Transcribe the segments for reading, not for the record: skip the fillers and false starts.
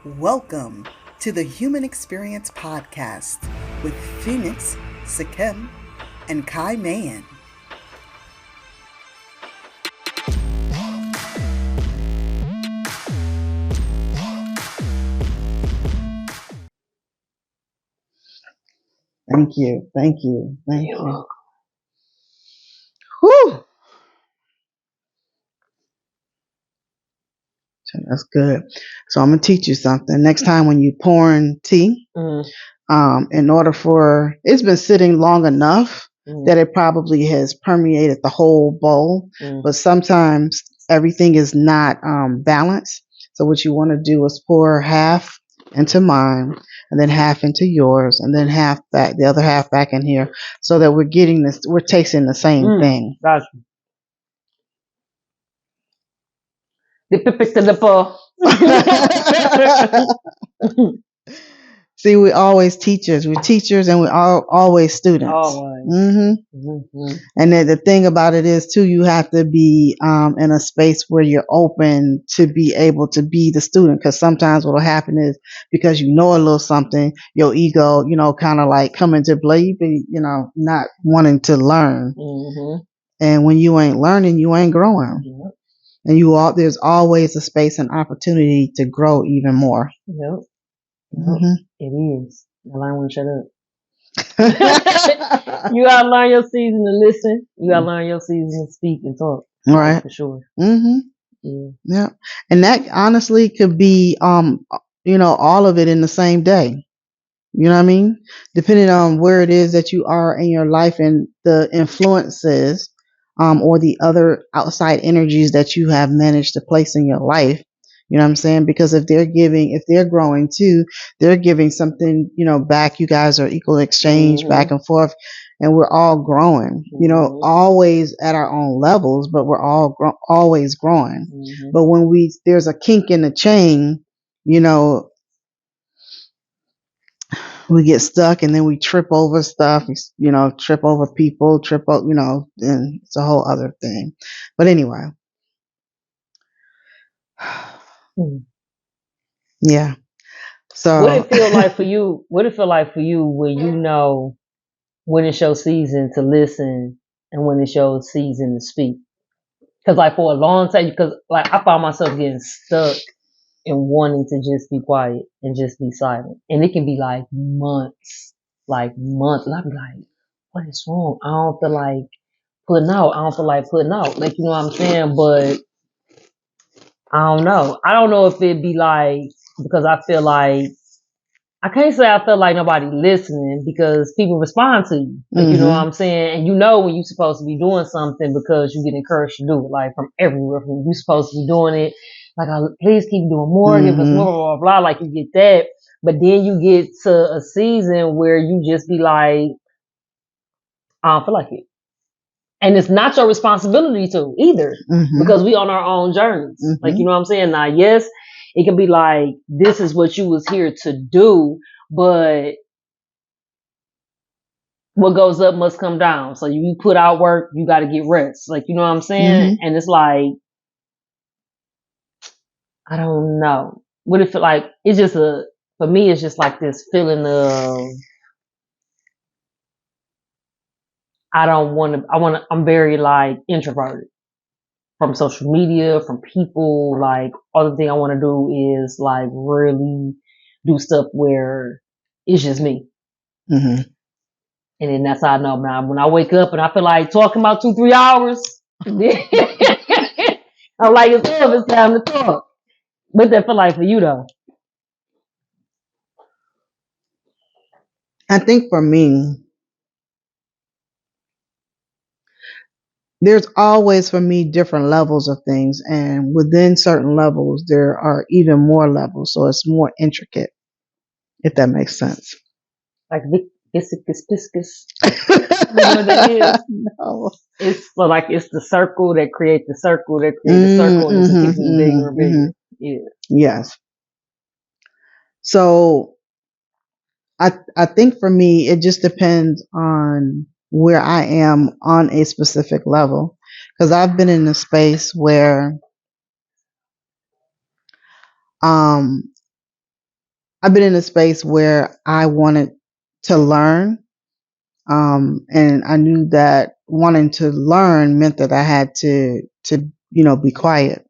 Welcome to the Human Experience Podcast with Phoenix, Sekhem, and Chime. Thank you. Whew. So that's good. So I'm gonna teach you something. Next time when you pouring tea, in order for it's been sitting long enough that it probably has permeated the whole bowl. But sometimes everything is not balanced. So what you want to do is pour half into mine, and then half into yours, and then half back, the other half back in here, so that we're getting this. We're tasting the same thing. Gotcha. The pippies to the paw. See, we're always teachers. We're teachers, and we're always students. Always. And then the thing about it is, too, you have to be in a space where you're open to be able to be the student. Because sometimes what will happen is, because you know a little something, your ego, kind of like come into play. You be, not wanting to learn. And when you ain't learning, you ain't growing. And there's always a space and opportunity to grow even more. It is. I want to shut up. You gotta learn your season to listen. You gotta learn your season to speak and talk. Right. For sure. Yeah. And that honestly could be, all of it in the same day. You know what I mean? Depending on where it is that you are in your life and the influences, or the other outside energies that you have managed to place in your life. You know what I'm saying? Because if they're growing too, they're giving something, back. You guys are equal exchange back and forth, and we're all growing, always at our own levels, but we're all always growing. But when there's a kink in the chain, we get stuck, and then we trip over stuff, trip over people, and it's a whole other thing. But anyway. Yeah. So what it feel like for you? What it feel like for you when you know when it's your season to listen and when it's your season to speak? Because like for a long time, because like I found myself getting stuck and wanting to just be quiet and just be silent, and it can be like months, and I'd be like, "What is wrong? I don't feel like putting out. Like, you know what I'm saying?" But I don't know. I don't know if it'd be like, because I feel like, I can't say I feel like nobody listening, because people respond to you. Like, you know what I'm saying? And you know when you're supposed to be doing something because you get encouraged to do it, like from everywhere. From you're supposed to be doing it, like, please keep doing more, give us more, blah, blah, blah. Like, you get that. But then you get to a season where you just be like, I don't feel like it. And it's not your responsibility to either, because we on our own journeys. Like, you know what I'm saying? Now, yes, it can be like, this is what you was here to do, but what goes up must come down. So you put out work, you got to get rest. Like, you know what I'm saying? And it's like, I don't know. What it feel like? It's just for me, it's just like this feeling of, I'm very like introverted from social media, from people. Like, all the thing I want to do is like really do stuff where it's just me. And then that's how I know, man. When I wake up and I feel like talking about 2-3 hours, I'm like, it's time to talk. What that feel like for you though? I think for me, there's always for me different levels of things, and within certain levels there are even more levels, so it's more intricate, if that makes sense. Like viscous. You know what that is? No. It's like, it's the circle that creates the circle that creates the circle, and it just keeps getting bigger and bigger. Yeah. Yes. So I think for me it just depends on where I am on a specific level, because I've been in a space where I've been in a space where I wanted to learn, and I knew that wanting to learn meant that I had to be quiet.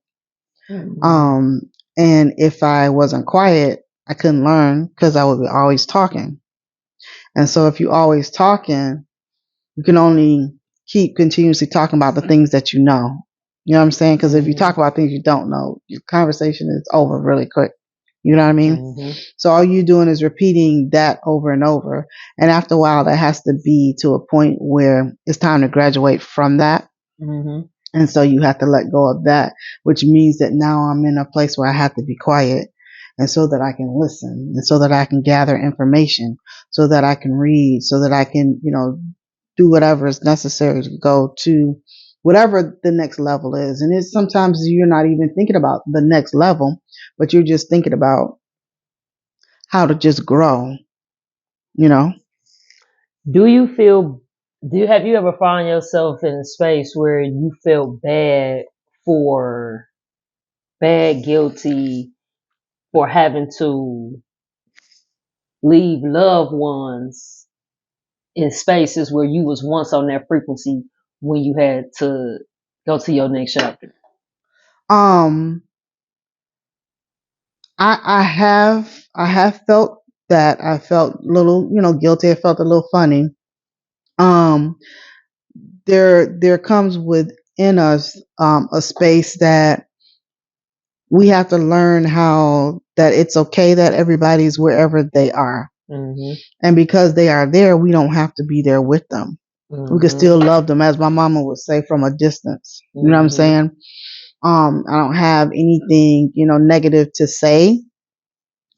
Um, and if I wasn't quiet, I couldn't learn because I would be always talking. And so if you're always talking, you can only keep continuously talking about the things that you know. You know what I'm saying? Because if you talk about things you don't know, your conversation is over really quick. You know what I mean? So all you're doing is repeating that over and over. And after a while, that has to be to a point where it's time to graduate from that. And so you have to let go of that, which means that now I'm in a place where I have to be quiet, and so that I can listen, and so that I can gather information, so that I can read, so that I can, do whatever is necessary to go to whatever the next level is. And it's sometimes you're not even thinking about the next level, but you're just thinking about how to just grow, you know? Have you ever found yourself in a space where you felt guilty for having to leave loved ones in spaces where you was once on that frequency when you had to go to your next chapter? Um, I have felt that. I felt a little, guilty. I felt a little funny. Um, there comes within us a space that we have to learn how that it's okay that everybody's wherever they are. And because they are there, we don't have to be there with them. We can still love them, as my mama would say, from a distance. You know what I'm saying? I don't have anything, negative to say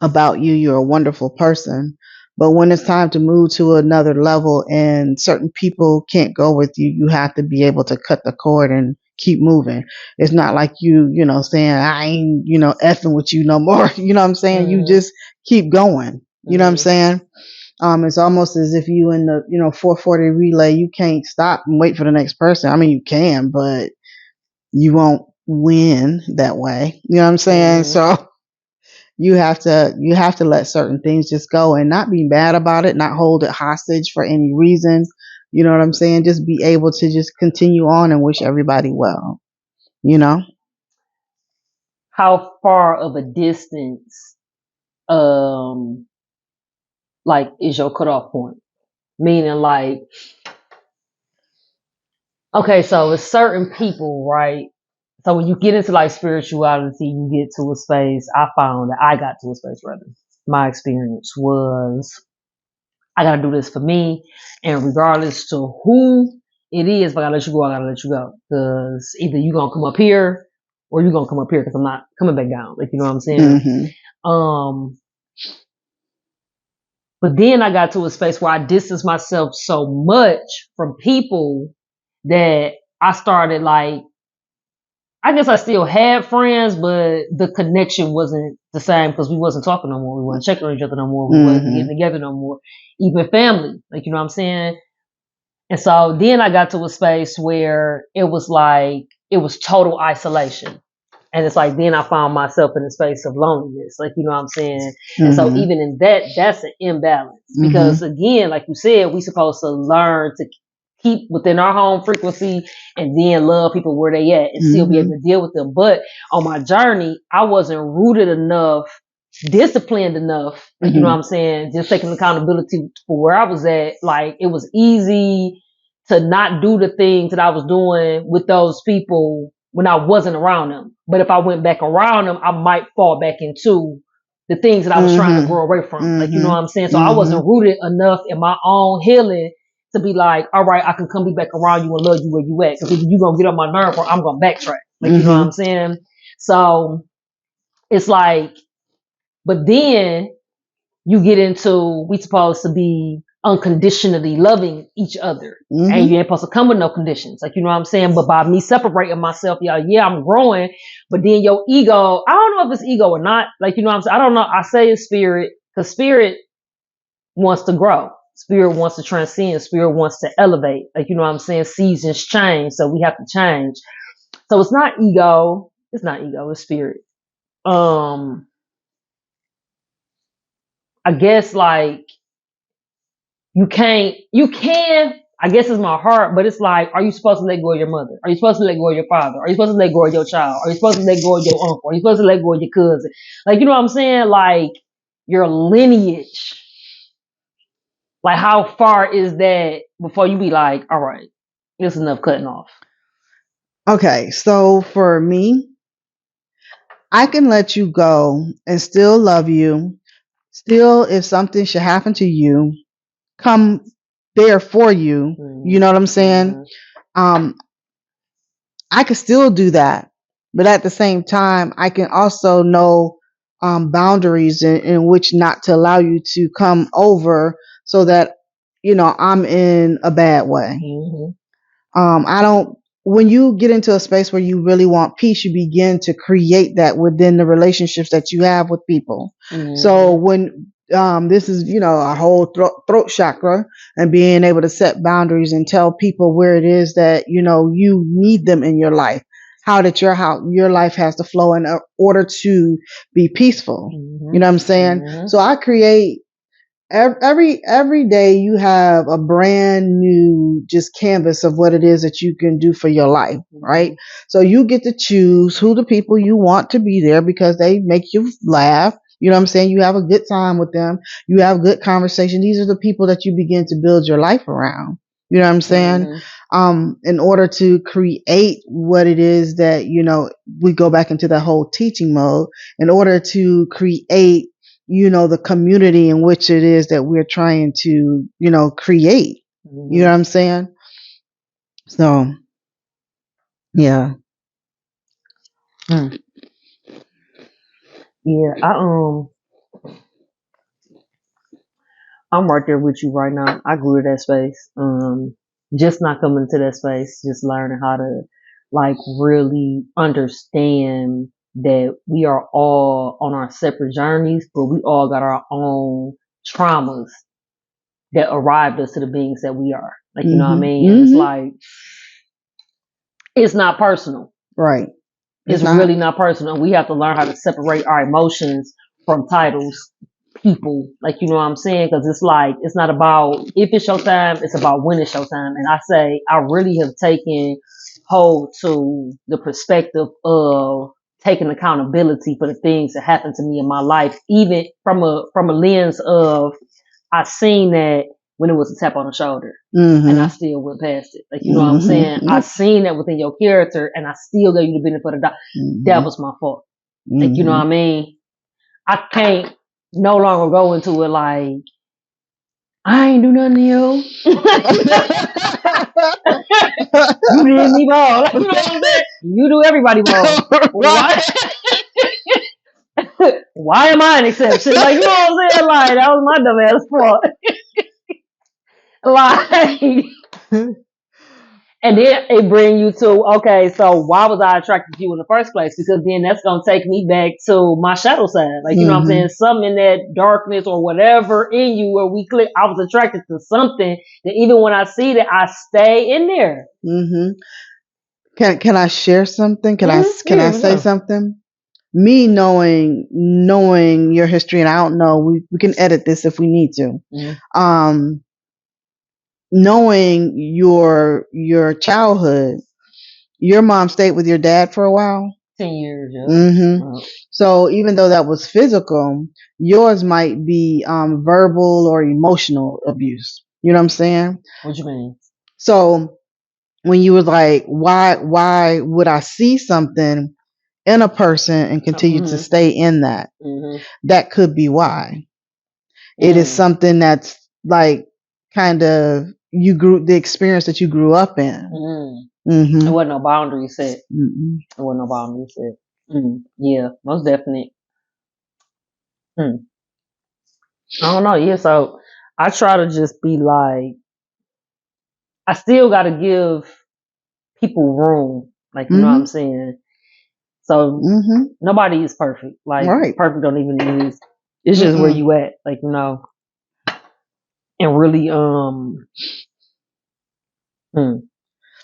about you. You're a wonderful person. But when it's time to move to another level and certain people can't go with you, you have to be able to cut the cord and keep moving. It's not like saying, I ain't, effing with you no more. You know what I'm saying? You just keep going. You know what I'm saying? It's almost as if you in the, 440 relay, you can't stop and wait for the next person. I mean, you can, but you won't win that way. You know what I'm saying? So you have to let certain things just go and not be mad about it, not hold it hostage for any reason. You know what I'm saying? Just be able to just continue on and wish everybody well, you know? How far of a distance, like, is your cutoff point? Meaning, like, okay, so with certain people, right? So when you get into like spirituality, you get to a space. I found that I got to a space, rather. My experience was, I gotta do this for me, and regardless to who it is, if I gotta let you go, I gotta let you go. Because either you gonna come up here or you gonna come up here, because I'm not coming back down. Like, you know what I'm saying? But then I got to a space where I distanced myself so much from people that I started, like, I guess I still had friends, but the connection wasn't the same because we wasn't talking no more. We weren't checking on each other no more. We wasn't getting together no more. Even family, like, you know what I'm saying? And so then I got to a space where it was total isolation. And it's like, then I found myself in a space of loneliness, like, you know what I'm saying? And so even in that, that's an imbalance. Because again, like you said, we supposed to learn to keep within our home frequency and then love people where they at and still be able to deal with them. But on my journey, I wasn't rooted enough, disciplined enough, like, you know what I'm saying? Just taking accountability for where I was at. Like, it was easy to not do the things that I was doing with those people when I wasn't around them. But if I went back around them, I might fall back into the things that I was trying to grow away from. Like, you know what I'm saying? So I wasn't rooted enough in my own healing to be like, all right, I can come be back around you and love you where you at. Because either you going to get on my nerve or I'm going to backtrack. Like, you know what I'm saying? So it's like, but then you get into, we supposed to be unconditionally loving each other. And you ain't supposed to come with no conditions. Like, you know what I'm saying? But by me separating myself, yeah, I'm growing. But then your ego, I don't know if it's ego or not. Like, you know what I'm saying? I don't know. I say it's spirit, because spirit wants to grow. Spirit wants to transcend. Spirit wants to elevate. Like, you know what I'm saying? Seasons change. So we have to change. So it's not ego. It's not ego. It's spirit. I guess like you can, I guess it's my heart, but it's like, are you supposed to let go of your mother? Are you supposed to let go of your father? Are you supposed to let go of your child? Are you supposed to let go of your uncle? Are you supposed to let go of your cousin? Like, you know what I'm saying? Like, your lineage. Like, how far is that before you be like, all right, it's enough cutting off? Okay, so for me, I can let you go and still love you. Still, if something should happen to you, come there for you. Mm-hmm. You know what I'm saying? Um, I can still do that, but at the same time, I can also know boundaries in which not to allow you to come over so that I'm in a bad way. Mm-hmm. I don't. When you get into a space where you really want peace, you begin to create that within the relationships that you have with people. Mm-hmm. So when this is, our whole throat chakra and being able to set boundaries and tell people where it is that, you need them in your life, how your life has to flow in order to be peaceful. Mm-hmm. You know what I'm saying? Mm-hmm. So I create every day you have a brand new just canvas of what it is that you can do for your life, right? So you get to choose who the people you want to be there because they make you laugh. You know what I'm saying? You have a good time with them. You have good conversation. These are the people that you begin to build your life around. You know what I'm saying? In order to create what it is that, we go back into that whole teaching mode in order to create the community in which it is that we're trying to, create. You know what I'm saying? So, yeah. Yeah, I'm right there with you right now. I grew to that space. Just not coming to that space, just learning how to like really understand that we are all on our separate journeys, but we all got our own traumas that arrived us to the beings that we are. Like, you know what I mean? And it's like, it's not personal. Right. It's really not personal. We have to learn how to separate our emotions from titles, people. Like, you know what I'm saying? Because it's like, it's not about if it's your time, it's about when it's your time. And I say, I really have taken hold to the perspective of taking accountability for the things that happen to me in my life, even from a lens of, I seen that when it was a tap on the shoulder, and I still went past it. Like, you know what I'm saying? I seen that within your character, and I still gave you the benefit of the doubt. That was my fault. Like, you know what I mean? I can't no longer go into it like, I ain't do nothing to you. You did me wrong. Like, you know what I'm saying? You do everybody wrong. Why? Why am I an exception? Like, you know what I'm saying? Like, that was my dumb ass fault. Like, and then it bring you to, okay, so why was I attracted to you in the first place? Because then that's going to take me back to my shadow side. Like, you know what I'm saying? Something in that darkness or whatever in you where we click, I was attracted to something that even when I see that, I stay in there. Can I share something? Can I say something? Me knowing your history, and I don't know, we can edit this if we need to. Knowing your childhood, your mom stayed with your dad for a while. 10 years, yeah. So even though that was physical, yours might be verbal or emotional abuse. You know what I'm saying? What you mean? So when you was like, why would I see something in a person and continue to stay in that? That could be why. It is something that's like kind of the experience that you grew up in. There wasn't no boundary set. There wasn't no boundary set. Yeah, most definitely. I don't know. Yeah, so I try to just be like, I still got to give people room. Like, you know what I'm saying? So nobody is perfect. Like, perfect don't even exist. It's just where you at. Like, you know, and really,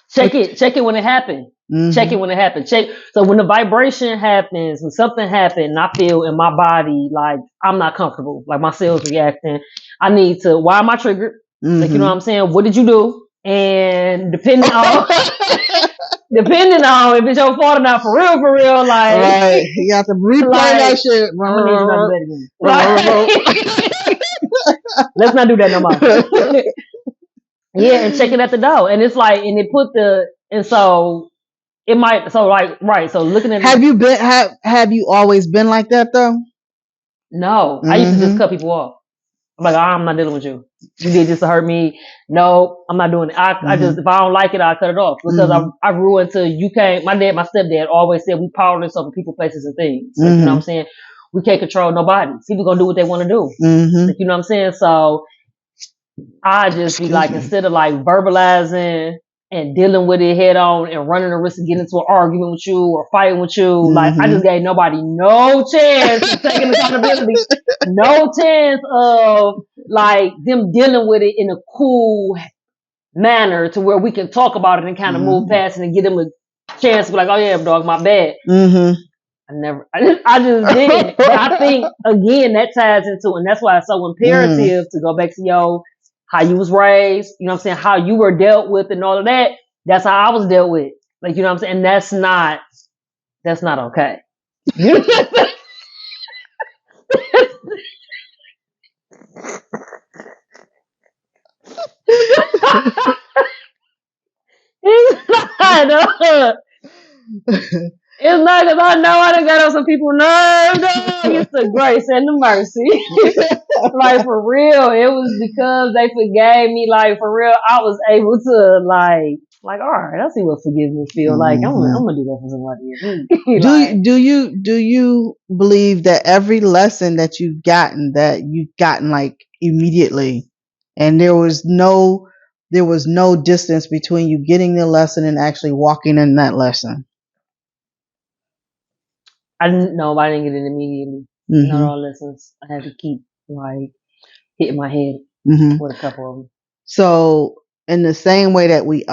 check it when it happened. Check it when it happens. So when the vibration happens, when something happens, I feel in my body like I'm not comfortable, like my cells reacting. I need to. Why am I triggered? Like, you know what I'm saying? What did you do? And depending on if it's your fault or not, for real, like right, you have to replay that shit. I'm gonna need you to again. Let's not do that no more. Yeah, and check it at the door, and it's like, and it put and so it might, so like, right, so looking at have you always been like that though? No, I used to just cut people off. I'm like, I'm not dealing with you. You did this to hurt me. No, I'm not doing it. I just, if I don't like it, I cut it off, because I grew into, you can't, my stepdad always said we powerless over people, places, and things. Like, you know what I'm saying? We can't control nobody. People gonna do what they want to do. Like, you know what I'm saying? So I just be like, instead of like verbalizing and dealing with it head on and running the risk of getting into an argument with you or fighting with you, like, I just gave nobody no chance of taking accountability, no chance of like them dealing with it in a cool manner to where we can talk about it and kind of move past it and give them a chance to be like, oh yeah, dog, my bad. I just did. But I think, again, that ties into, and that's why it's so imperative to go back to how you was raised, you know what I'm saying, how you were dealt with and all of that. That's how I was dealt with. Like, you know what I'm saying? And that's not okay. It's not, because I know I done got on some people's nerves. It's the grace and the mercy. Like, for real, it was because they forgave me. Like, for real, I was able to like, all right, I see what forgiveness feels like. I'm gonna do that for somebody else. Like, do you believe that every lesson that you've gotten like immediately, and there was no distance between you getting the lesson and actually walking in that lesson? I didn't get it immediately. Not all lessons. I had to keep like hitting my head with a couple of them. So in the same way that we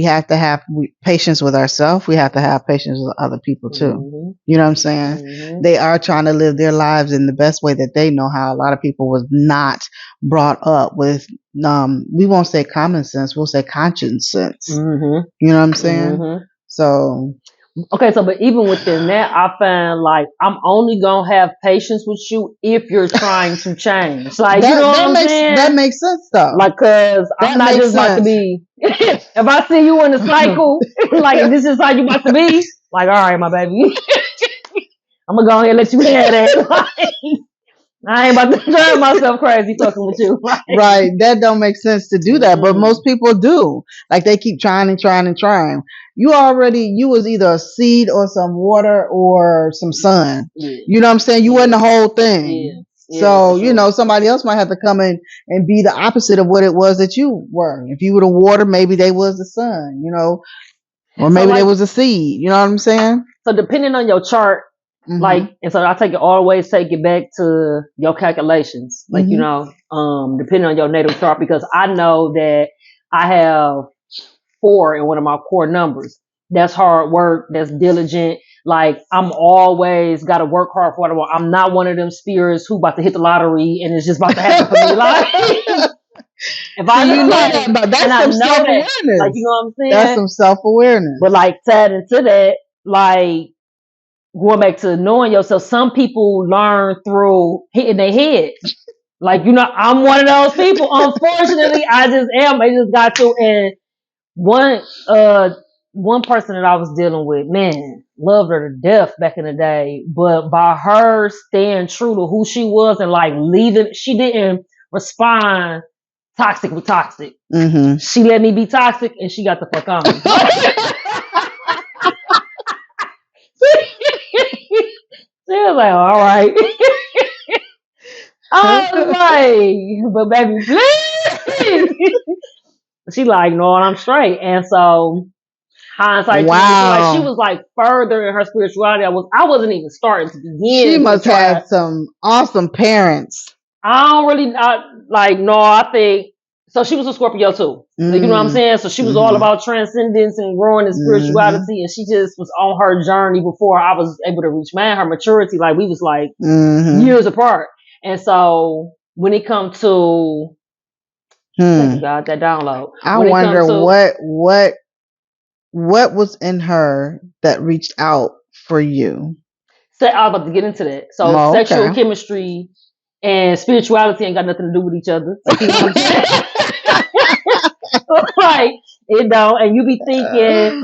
have to have patience with ourselves, we have to have patience with other people too. You know what I'm saying? They are trying to live their lives in the best way that they know how. A lot of people was not brought up with, we won't say common sense, we'll say conscience sense. You know what I'm saying? So, okay, so but even within that, I find like I'm only gonna have patience with you if you're trying to change. Like, you know what I'm saying? That makes sense though. Like, cause I'm not just about to be. If I see you in a cycle, like, if this is how you about to be, like, all right, my baby, I'm gonna go ahead and let you have that. Like, I ain't about to drive myself crazy fucking with you. Right. That don't make sense to do that. But most people do. Like, they keep trying and trying and trying. You was either a seed or some water or some sun. You know what I'm saying? You wasn't the whole thing. So, you know, somebody else might have to come in and be the opposite of what it was that you were. If you were the water, maybe they was the sun, you know, or maybe they was a seed. You know what I'm saying? So depending on your chart, like, and so I always take it back to your calculations, like, you know, depending on your natal chart, because I know that I have 4 in one of my core numbers. That's hard work. That's diligent. Like, I'm always got to work hard for what I want. I'm not one of them spirits who about to hit the lottery and it's just about to happen for me. Like, if I know that, that's some self-awareness. Like, you know what I'm saying? That's some self-awareness. But like, tied into that, like, going back to knowing yourself, some people learn through hitting their head. Like, you know, I'm one of those people. Unfortunately, I just am. I just got to. And one person that I was dealing with, man, loved her to death back in the day. But by her staying true to who she was and like leaving, she didn't respond toxic with toxic. She let me be toxic and she got the fuck on. She was like, all right. I was like, but baby, please. She like, no, I'm straight. And so hindsight, wow. Like, she was like further in her spirituality. I wasn't even starting to begin. She must have some awesome parents. I don't really like, no, I think So she was a Scorpio too. Like, you know what I'm saying? So she was all about transcendence and growing in spirituality, and she just was on her journey before I was able to reach mine. Her maturity, like we was like years apart. And so when it comes to thank you God, that download. I When wonder it comes to what was in her that reached out for you. I was about to get into that. So sexual chemistry and spirituality ain't got nothing to do with each other. Like, you know what I'm saying? Right. It don't. And you be thinking,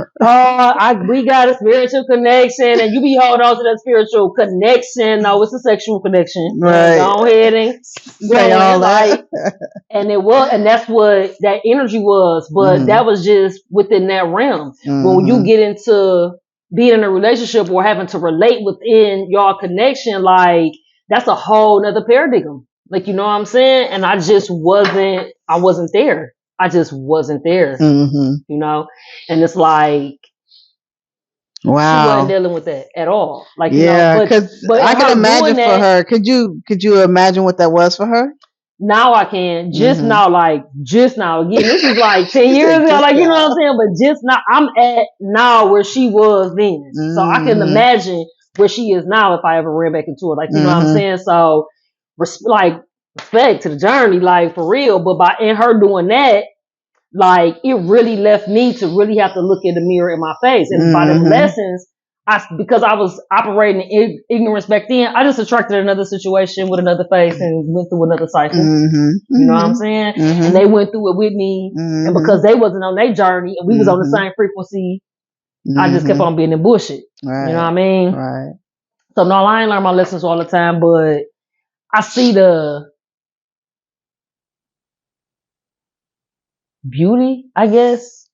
we got a spiritual connection, and you be holding on to that spiritual connection. No, it's a sexual connection. Right. Go ahead and say all that. And it was, and that's what that energy was. But that was just within that realm. But when you get into being in a relationship or having to relate within your connection, like that's a whole nother paradigm. Like, you know what I'm saying? And I wasn't there. I just wasn't there, you know? And it's like, wow. She wasn't dealing with that at all. Like, yeah, but I can imagine for her. Could you imagine what that was for her? Now I can. Just now. Again, this is like 10 years ago. Like, you know what I'm saying? But just now, I'm at now where she was then. So I can imagine where she is now if I ever ran back into it. Like, you know what I'm saying? So, respect to the journey, like, for real. But in her doing that, like, it really left me to really have to look in the mirror in my face. And by the lessons, because I was operating in ignorance back then, I just attracted another situation with another face and went through another cycle. You know what I'm saying? And they went through it with me. And because they wasn't on their journey and we was on the same frequency, I just kept on being in bullshit. Right. You know what I mean? Right. So no, I ain't learn my lessons all the time, but I see the beauty, I guess,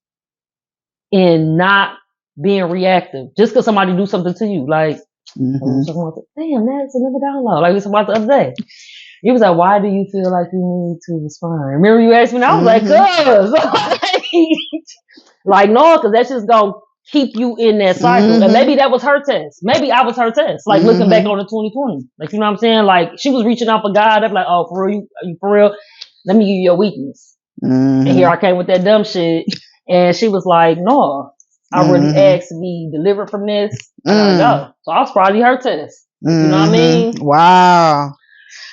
in not being reactive. Just because somebody do something to you, like, damn, that's another download. Like we talked about the other day. It was like, why do you feel like you need to respond? Remember you asked me, and I was like, cuz. Like, no, because that's just going to keep you in that cycle. And maybe that was her test. Maybe I was her test. Like, looking back on the 2020. Like, you know what I'm saying? Like, she was reaching out for God. I'm like, oh, for real? Are you for real? Let me give you your weakness. And here I came with that dumb shit. And she was like, no, I really asked to be delivered from this. I gotta go. So I was probably her test. You know what I mean? Wow.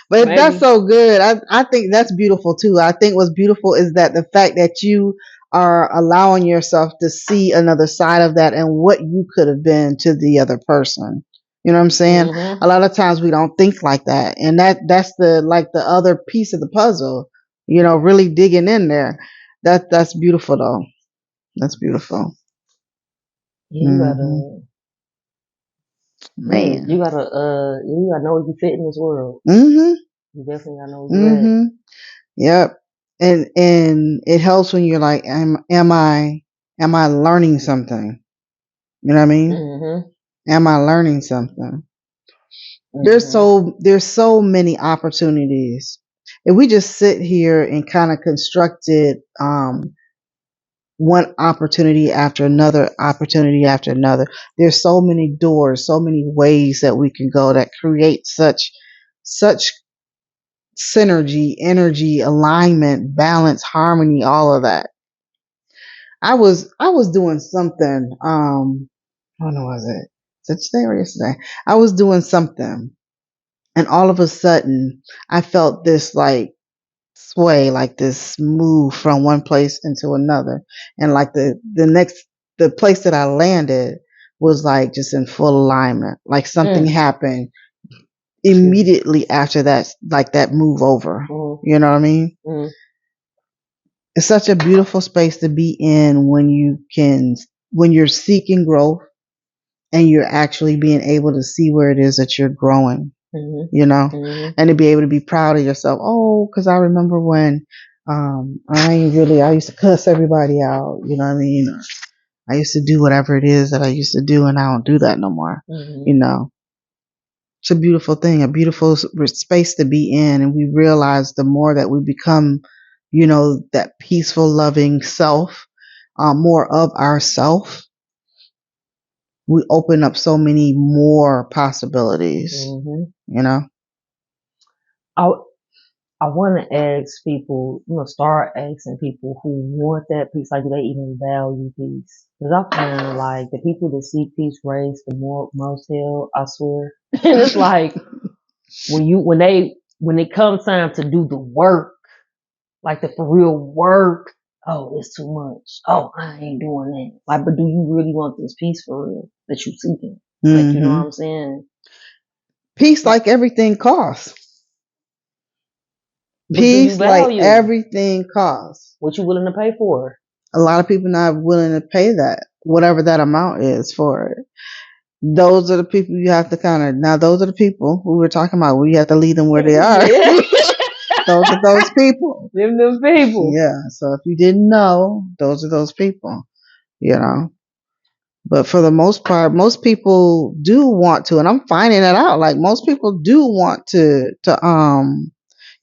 But maybe. That's so good. I think that's beautiful too. I think what's beautiful is that the fact that you are allowing yourself to see another side of that and what you could have been to the other person. You know what I'm saying? A lot of times we don't think like that. And that's the other piece of the puzzle, you know, really digging in there. That's beautiful though. That's beautiful. You gotta, man. You gotta know where you fit in this world. You definitely gotta know where you at. Yep. And it helps when you're like, am I learning something? You know what I mean? Am I learning something? There's so many opportunities. If we just sit here and kind of constructed one opportunity after another, there's so many doors, so many ways that we can go that create such synergy, energy, alignment, balance, harmony, all of that. I was doing something, I don't know, was it today or yesterday? I was doing something and all of a sudden I felt this like sway, like this move from one place into another. And like the place that I landed was like just in full alignment. Like something happened immediately after that, like that move over. You know what I mean? It's such a beautiful space to be in when you're seeking growth and you're actually being able to see where it is that you're growing, you know, and to be able to be proud of yourself. Oh, cause I remember when, I used to cuss everybody out, you know what I mean? Or I used to do whatever it is that I used to do and I don't do that no more, you know. It's a beautiful thing, a beautiful space to be in. And we realize the more that we become, you know, that peaceful, loving self, more of ourself, we open up so many more possibilities, you know? I want to ask people, start asking people who want that peace, like, do they even value peace? Because I find, like, the people that seek peace raise the most hell, I swear. And it's like, when it comes time to do the work, like the for real work, oh, it's too much. Oh, I ain't doing that. Like, but do you really want this peace for real that you seeking? Like, you know what I'm saying? Peace, like everything costs. But do you Peace, like value everything costs. what you willing to pay for? A lot of people not willing to pay that, whatever that amount is for it. Those are the people you have to those are the people who we're talking about. We have to leave them where they are. Yeah. Those are those people. Them people. Yeah. So if you didn't know, those are those people, you know. But for the most part, most people do want to, and I'm finding that out. Like most people do want to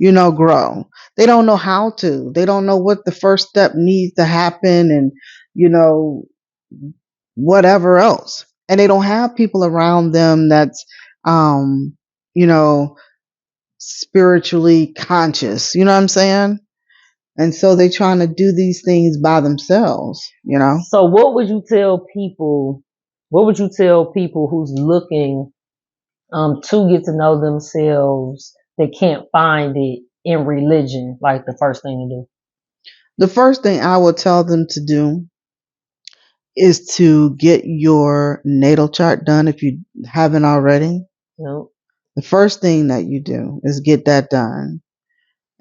grow. They don't know how to. They don't know what the first step needs to happen, and whatever else. And they don't have people around them that's, you know, spiritually conscious. You know what I'm saying? And so they're trying to do these things by themselves, So what would you tell people? What would you tell people who's looking to get to know themselves that can't find it in religion? Like the first thing to do. The first thing I would tell them to do is to get your natal chart done if you haven't already. Nope. The first thing that you do is get that done.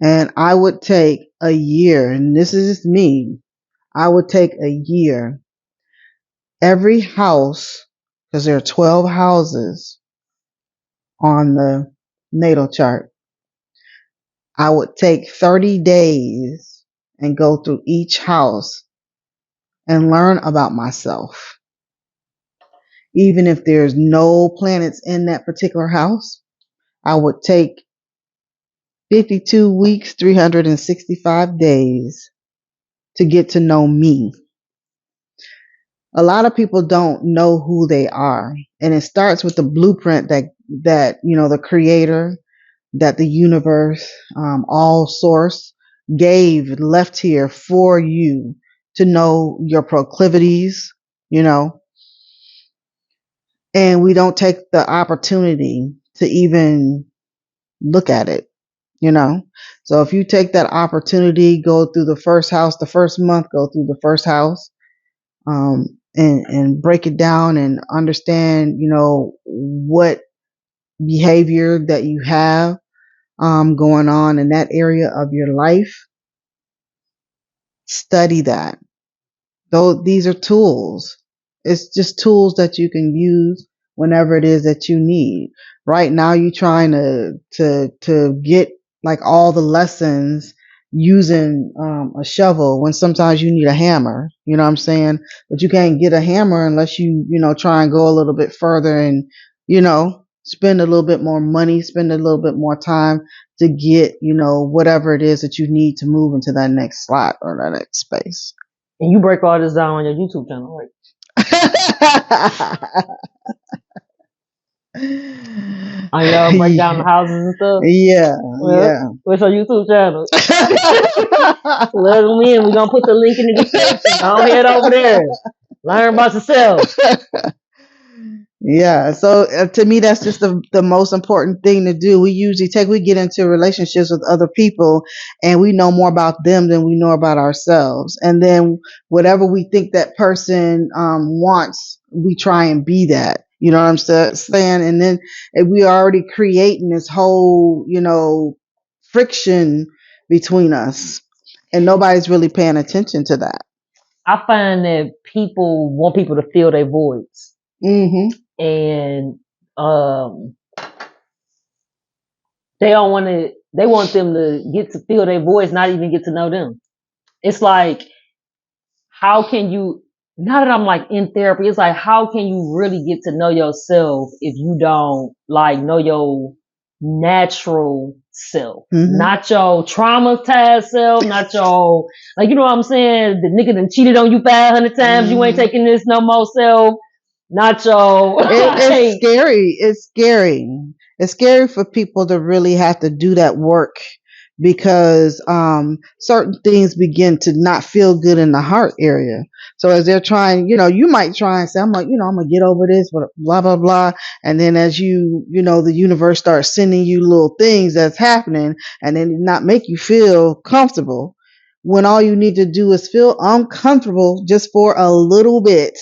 And I would take a year, and this is just me, I would take a year. Every house, because there are 12 houses on the natal chart, I would take 30 days and go through each house and learn about myself. Even if there's no planets in that particular house, I would take 52 weeks, 365 days to get to know me. A lot of people don't know who they are. And it starts with the blueprint that the creator, that the universe, all source left here for you to know your proclivities, and we don't take the opportunity to even look at it, So if you take that opportunity, go through the first house, the first month, go through the first house, and break it down and understand, what behavior that you have going on in that area of your life. Study that. Though these are tools. It's just tools that you can use whenever it is that you need. Right now you're trying to get like all the lessons using a shovel when sometimes you need a hammer, you know what I'm saying? But you can't get a hammer unless you try and go a little bit further and, spend a little bit more money, spend a little bit more time to get, whatever it is that you need to move into that next slot or that next space. And you break all this down on your YouTube channel, right? I break down the houses and stuff. Yeah, yeah. What's our YouTube channel? Let them in. We're gonna put the link in the description. Don't head over there. Learn about yourself. Yeah. So to me, that's just the most important thing to do. We get into relationships with other people and we know more about them than we know about ourselves. And then whatever we think that person wants, we try and be that. You know what I'm saying? And then we're already creating this whole, friction between us. And nobody's really paying attention to that. I find that people want people to fill their voids. Mm-hmm. And they want them to get to fill their voice, not even get to know them. It's like, how can you, now that I'm like in therapy, it's like, how can you really get to know yourself if you don't like know your natural self, not your traumatized self, not your, like, you know what I'm saying? The nigga done cheated on you 500 times. You ain't taking this no more self. Not your. It's scary. It's scary. It's scary for people to really have to do that work because certain things begin to not feel good in the heart area. So as they're trying, you might try and say, I'm like, I'm gonna get over this, blah blah blah, and then as the universe starts sending you little things that's happening, and then not make you feel comfortable. When all you need to do is feel uncomfortable just for a little bit,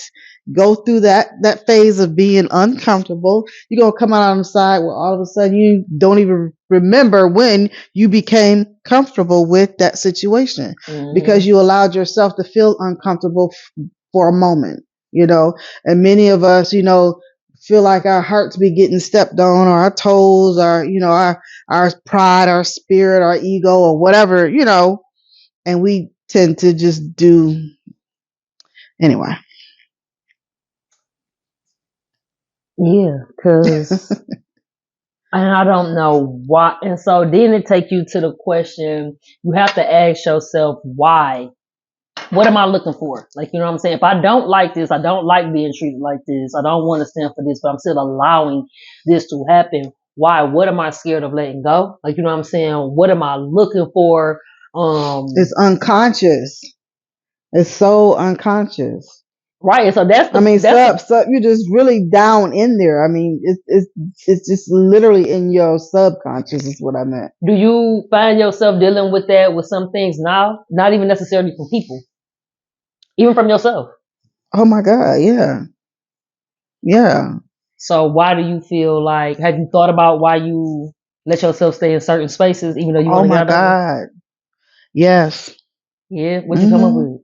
go through that phase of being uncomfortable, you're gonna come out on the side where all of a sudden you don't even remember when you became comfortable with that situation, because you allowed yourself to feel uncomfortable for a moment, and many of us, feel like our hearts be getting stepped on, or our toes, or our pride, our spirit, our ego, or whatever, and we tend to just do anyway. Yeah, because and I don't know why. And so then it take you to the question, you have to ask yourself why. What am I looking for? Like, you know what I'm saying? If I don't like this, I don't like being treated like this, I don't want to stand for this, but I'm still allowing this to happen. Why? What am I scared of letting go? Like, you know what I'm saying? What am I looking for? It's unconscious. It's so unconscious. Right. So that's the, you're just really down in there. I mean, it's just literally in your subconscious is what I meant. Do you find yourself dealing with that with some things now? Not even necessarily from people, even from yourself. Oh my God. Yeah. Yeah. So why do you feel like, have you thought about why you let yourself stay in certain spaces, even though you want to get out of them? Oh my God. Yes. Yeah. What you come up with?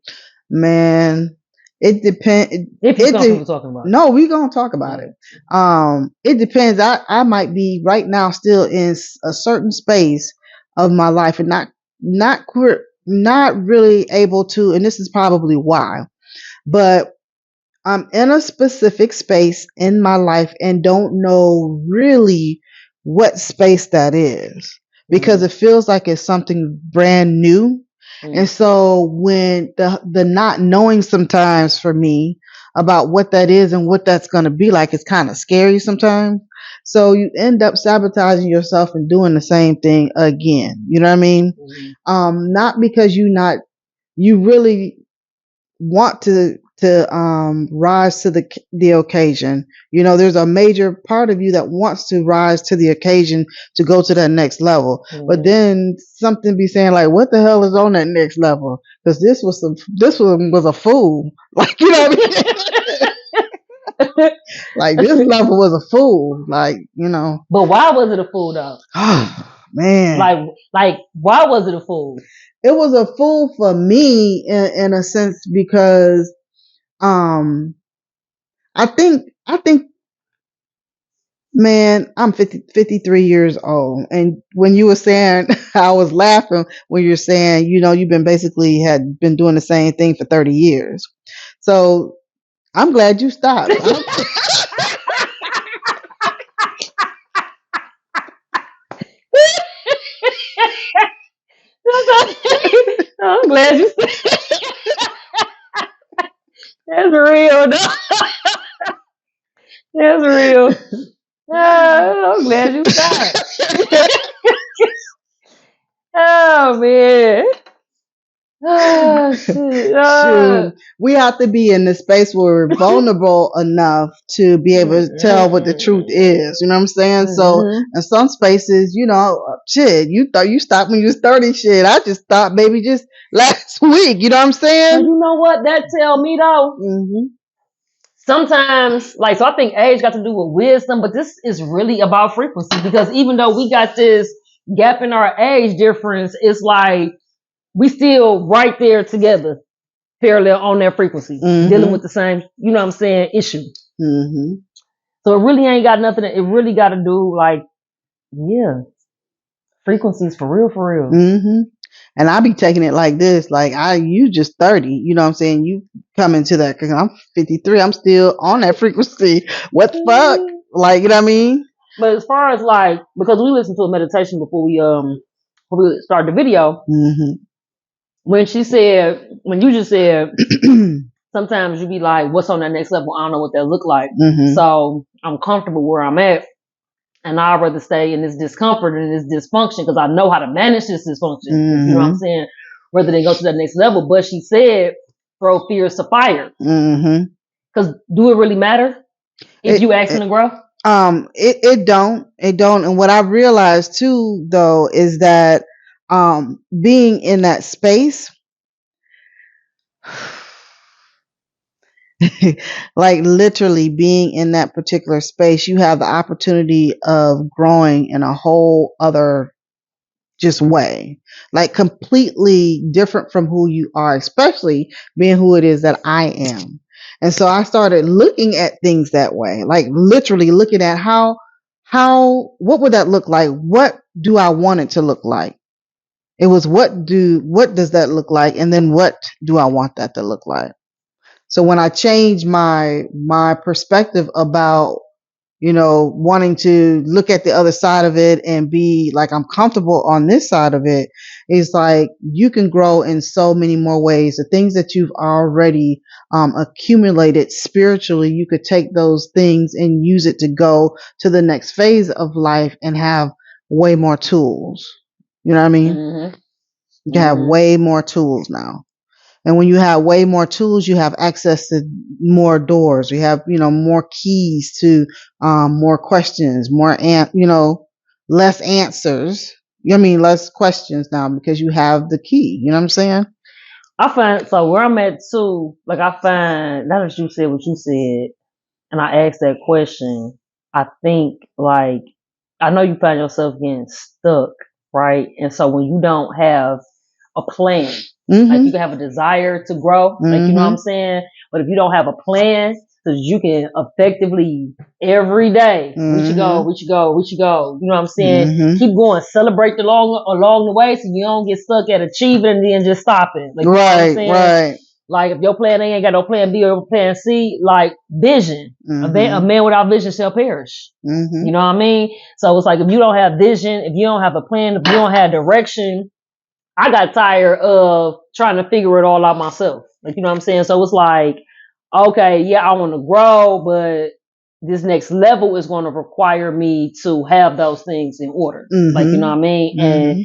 Man, it depends. If you're comfortable talking about it. No, we're going to talk about it. It depends. I might be right now still in a certain space of my life and not really able to, and this is probably why, but I'm in a specific space in my life and don't know really what space that is, because it feels like it's something brand new. And so when the not knowing sometimes for me about what that is and what that's going to be like, it's kind of scary sometimes. So you end up sabotaging yourself and doing the same thing again. You know what I mean? Not because you really want to rise to the occasion. There's a major part of you that wants to rise to the occasion to go to that next level. But then something be saying like, what the hell is on that next level? Because this one was a fool. Like, you know what I mean? Like, this level was a fool. Like, But why was it a fool though? Man. Like why was it a fool? It was a fool for me in a sense because I think, man, I'm 53 years old. And when you were saying, I was laughing when you're saying, you've been had been doing the same thing for 30 years. So I'm glad you stopped. I'm glad you stopped. That's real, though. That's real. I'm glad you stopped. Oh man. Oh shit. Shoot. We have to be in the space where we're vulnerable enough to be able to tell what the truth is. You know what I'm saying? So in some spaces, shit, you thought you stopped when you was 30. Shit, I just stopped maybe just last week. You know what I'm saying? But you know what that tell me though? Sometimes, so I think age got to do with wisdom, but this is really about frequency, because even though we got this gap in our age difference, it's like we still right there together, parallel on that frequency, dealing with the same, you know what I'm saying, issue. So it really ain't got nothing, it really got to do frequencies for real. And I be taking it like this, like you just 30, you know what I'm saying? You come into that, cause I'm 53, I'm still on that frequency. What the fuck? Like, you know what I mean? But as far as because we listened to a meditation before we started the video, when you just said, sometimes you be like, what's on that next level? I don't know what that look like. So I'm comfortable where I'm at. And I'd rather stay in this discomfort and this dysfunction because I know how to manage this dysfunction. You know what I'm saying? Rather than go to that next level. But she said, throw fears to fire. Because do it really matter if you asking to grow? It don't. And what I realized too, though, is that being in that space, like literally being in that particular space, you have the opportunity of growing in a whole other just way, like completely different from who you are, especially being who it is that I am. And so I started looking at things that way, like literally looking at what would that look like? What do I want it to look like? It was what does that look like? And then what do I want that to look like? So when I changed my perspective about, wanting to look at the other side of it and be like, I'm comfortable on this side of it, is like, you can grow in so many more ways. The things that you've already accumulated spiritually, you could take those things and use it to go to the next phase of life and have way more tools. You know what I mean? You have way more tools now. And when you have way more tools, you have access to more doors. You have, more keys to more questions, less answers. Less questions now because you have the key. You know what I'm saying? I find, so where I'm at too, like I find, now that you said what you said, and I asked that question, I think like, I know you find yourself getting stuck, right? And so when you don't have a plan, like you can have a desire to grow, like, you know what I'm saying? But if you don't have a plan, because you can effectively every day, we should go, you know what I'm saying? Keep going, celebrate along the way so you don't get stuck at achieving and then just stopping. Like, you know what I'm saying? Right. Like if your plan A ain't got no plan B or plan C, like vision, a man without vision shall perish. You know what I mean? So it's like, if you don't have vision, if you don't have a plan, if you don't have direction, I got tired of trying to figure it all out myself. Like, you know what I'm saying? So it's like, okay, yeah, I want to grow, but this next level is going to require me to have those things in order. Like, you know what I mean? And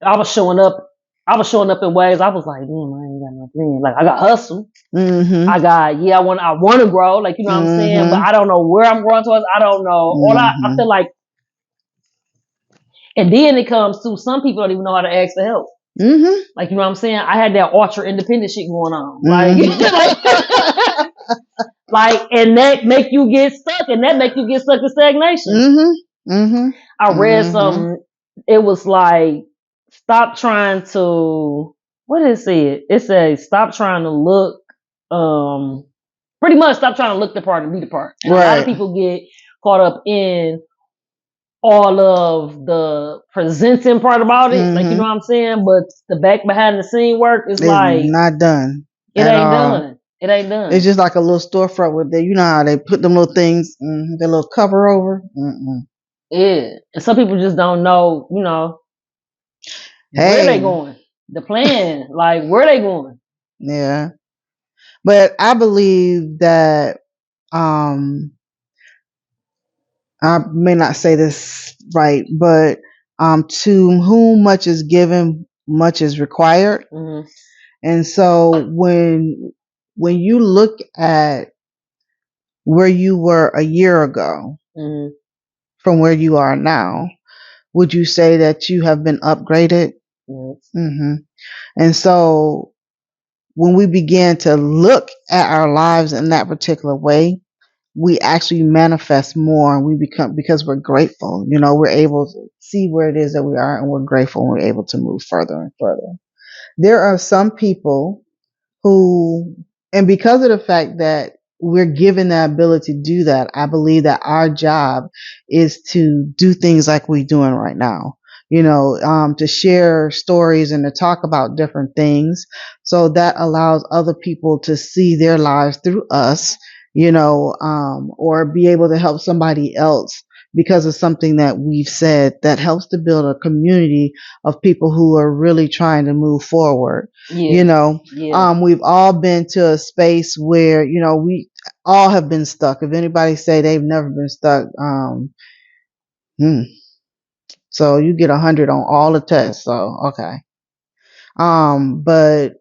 I was showing up in ways I was like, damn, I ain't got no plan. Like, I got hustle. I got, I want to grow. Like, you know what I'm saying? But I don't know where I'm growing towards. I don't know. I feel like, and then it comes to some people don't even know how to ask for help. Like, you know what I'm saying? I had that ultra independent shit going on. Like, and that make you get stuck, and that make you get stuck in stagnation. I read something. It was like, stop trying to, what did it say? It says, stop trying to look, pretty much stop trying to look the part and be the part. And a lot of people get caught up in all of the presenting part about it, like, you know what I'm saying? But the back behind the scene work is like not done. It ain't done. It ain't done. It's just like a little storefront with you know how they put them little things, the little cover over. Yeah, and some people just don't know, where they going, the plan, like where they going. Yeah, but I believe that I may not say this right, but to whom much is given, much is required. And so when you look at where you were a year ago from where you are now, would you say that you have been upgraded? And so when we begin to look at our lives in that particular way, we actually manifest more, and we become, because we're grateful, we're able to see where it is that we are, and we're grateful, and we're able to move further and further. There are some people who, and because of the fact that we're given the ability to do that, I believe that our job is to do things like we're doing right now, to share stories and to talk about different things. So that allows other people to see their lives through us, or be able to help somebody else because of something that we've said that helps to build a community of people who are really trying to move forward. We've all been to a space where, we all have been stuck. If anybody say they've never been stuck, So you get 100 on all the tests. So, okay. But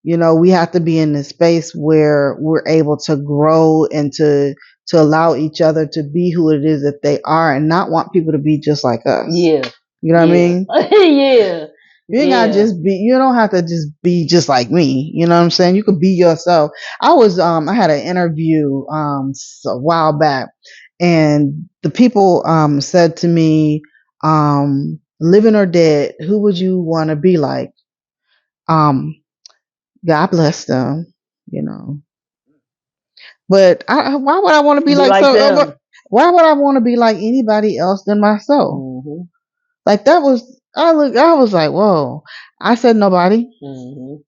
we have to be in this space where we're able to grow and to allow each other to be who it is that they are and not want people to be just like us. Yeah. You know what I mean? Yeah. You ain't gotta just be, you don't have to just be just like me. You know what I'm saying? You could be yourself. I had an interview, a while back, and the people, said to me, living or dead, who would you want to be like? Um, God bless them, you know. But why would I want to be like them. why would I want to be like anybody else than myself? Mm-hmm. Like that was, I was like, whoa. I said nobody. Mm-hmm.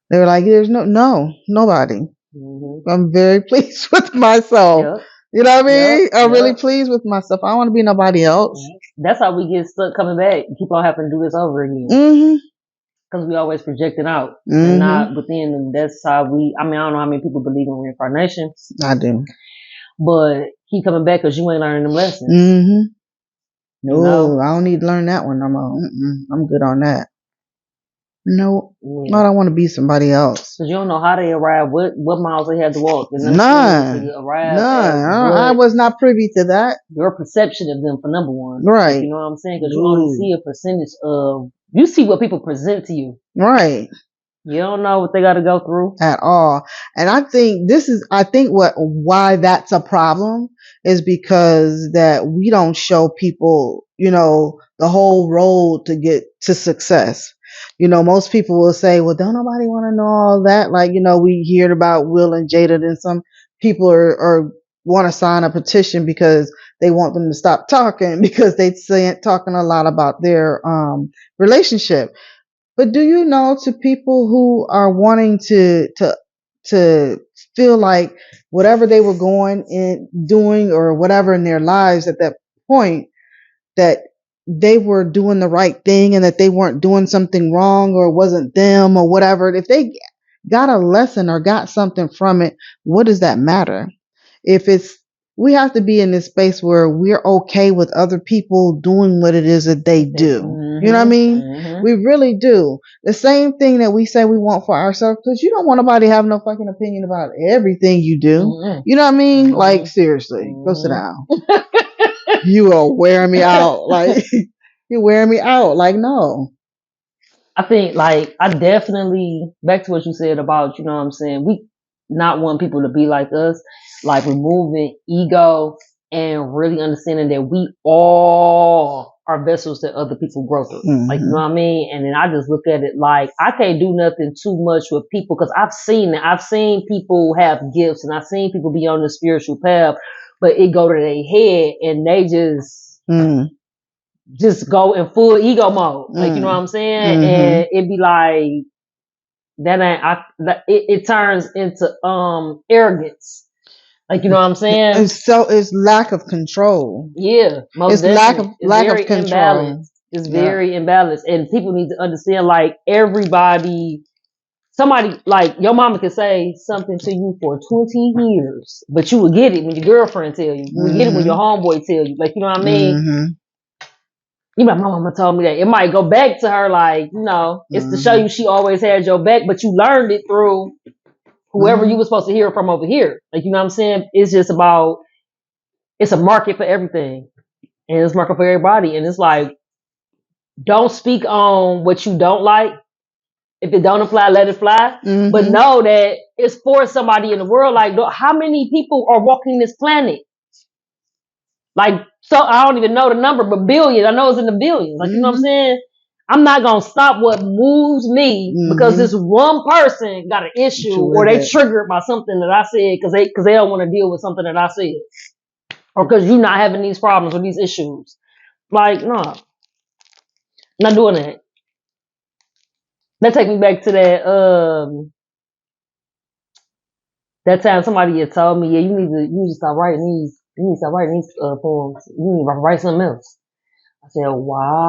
They were like, there's nobody. Mm-hmm. I'm very pleased with myself. Yep. You know what I mean? Yep. I'm really pleased with myself. I don't want to be nobody else. That's how we get stuck coming back. Keep on having to do this over again. Mm-hmm. Because we always projecting out Mm-hmm. and not within. And that's how I don't know how many people believe in reincarnation. I do. But keep coming back because you ain't learning them lessons. Mm-hmm. No, I don't need to learn that one no more. I'm good on that. No, I don't want to be somebody else. Because you don't know how they arrived, what miles they had to walk. None. I was not privy to that. Your perception of them, for number one. Right. Like, you know what I'm saying? Because you only see a percentage of, you see what people present to you. Right. You don't know what they got to go through. At all. And I think why that's a problem is because that we don't show people, the whole road to get to success. Most people will say, well, don't nobody want to know all that. Like, we heard about Will and Jada, and some people are want to sign a petition because they want them to stop talking because they talking a lot about their relationship. But do you know, to people who are wanting to feel like whatever they were going in doing or whatever in their lives at that point, that they were doing the right thing and that they weren't doing something wrong or it wasn't them or whatever. If they got a lesson or got something from it, what does that matter? We have to be in this space where we're okay with other people doing what it is that they do. Mm-hmm. You know what I mean? Mm-hmm. We really do. The same thing that we say we want for ourselves, because you don't want nobody to have no fucking opinion about everything you do. Mm-hmm. You know what I mean? Mm-hmm. Like, seriously, go sit down. You are wearing me out. Like, you're wearing me out. Like, no. I think, like, I definitely, back to what you said about, you know what I'm saying, we not want people to be like us, like removing ego and really understanding that we all are vessels that other people grow through. Mm-hmm. Like, you know what I mean? And then I just look at it like, I can't do nothing too much with people, because I've seen it. I've seen people have gifts and I've seen people be on the spiritual path, but it go to their head and they just go in full ego mode. Like, you know what I'm saying? Mm-hmm. And it'd be like, it turns into, arrogance. Like, you know what I'm saying? It's lack of control. Yeah. It's lack of control. Imbalanced. It's very imbalanced. And people need to understand, like, somebody, like, your mama could say something to you for 20 years, but you would get it when your girlfriend tell you. You would get it when your homeboy tell you. Like, you know what I mean? Mm-hmm. You know, my mama told me that. It might go back to her, like, it's to show you she always had your back, but you learned it through whoever you were supposed to hear from over here. Like, you know what I'm saying? It's just about, it's a market for everything. And it's a market for everybody. And it's like, don't speak on what you don't like. If it don't apply, let it fly. Mm-hmm. But know that it's for somebody in the world. Like, how many people are walking this planet? Like, so I don't even know the number, but billions. I know it's in the billions. Like, you know what I'm saying? I'm not going to stop what moves me because this one person got an issue or they triggered by something that I said because they don't want to deal with something that I said. Or because you're not having these problems or these issues. Like, no. Not doing that. That take me back to that time somebody had told me, yeah, you need to stop writing these. You need to stop writing these poems. You need to write something else. I said, wow.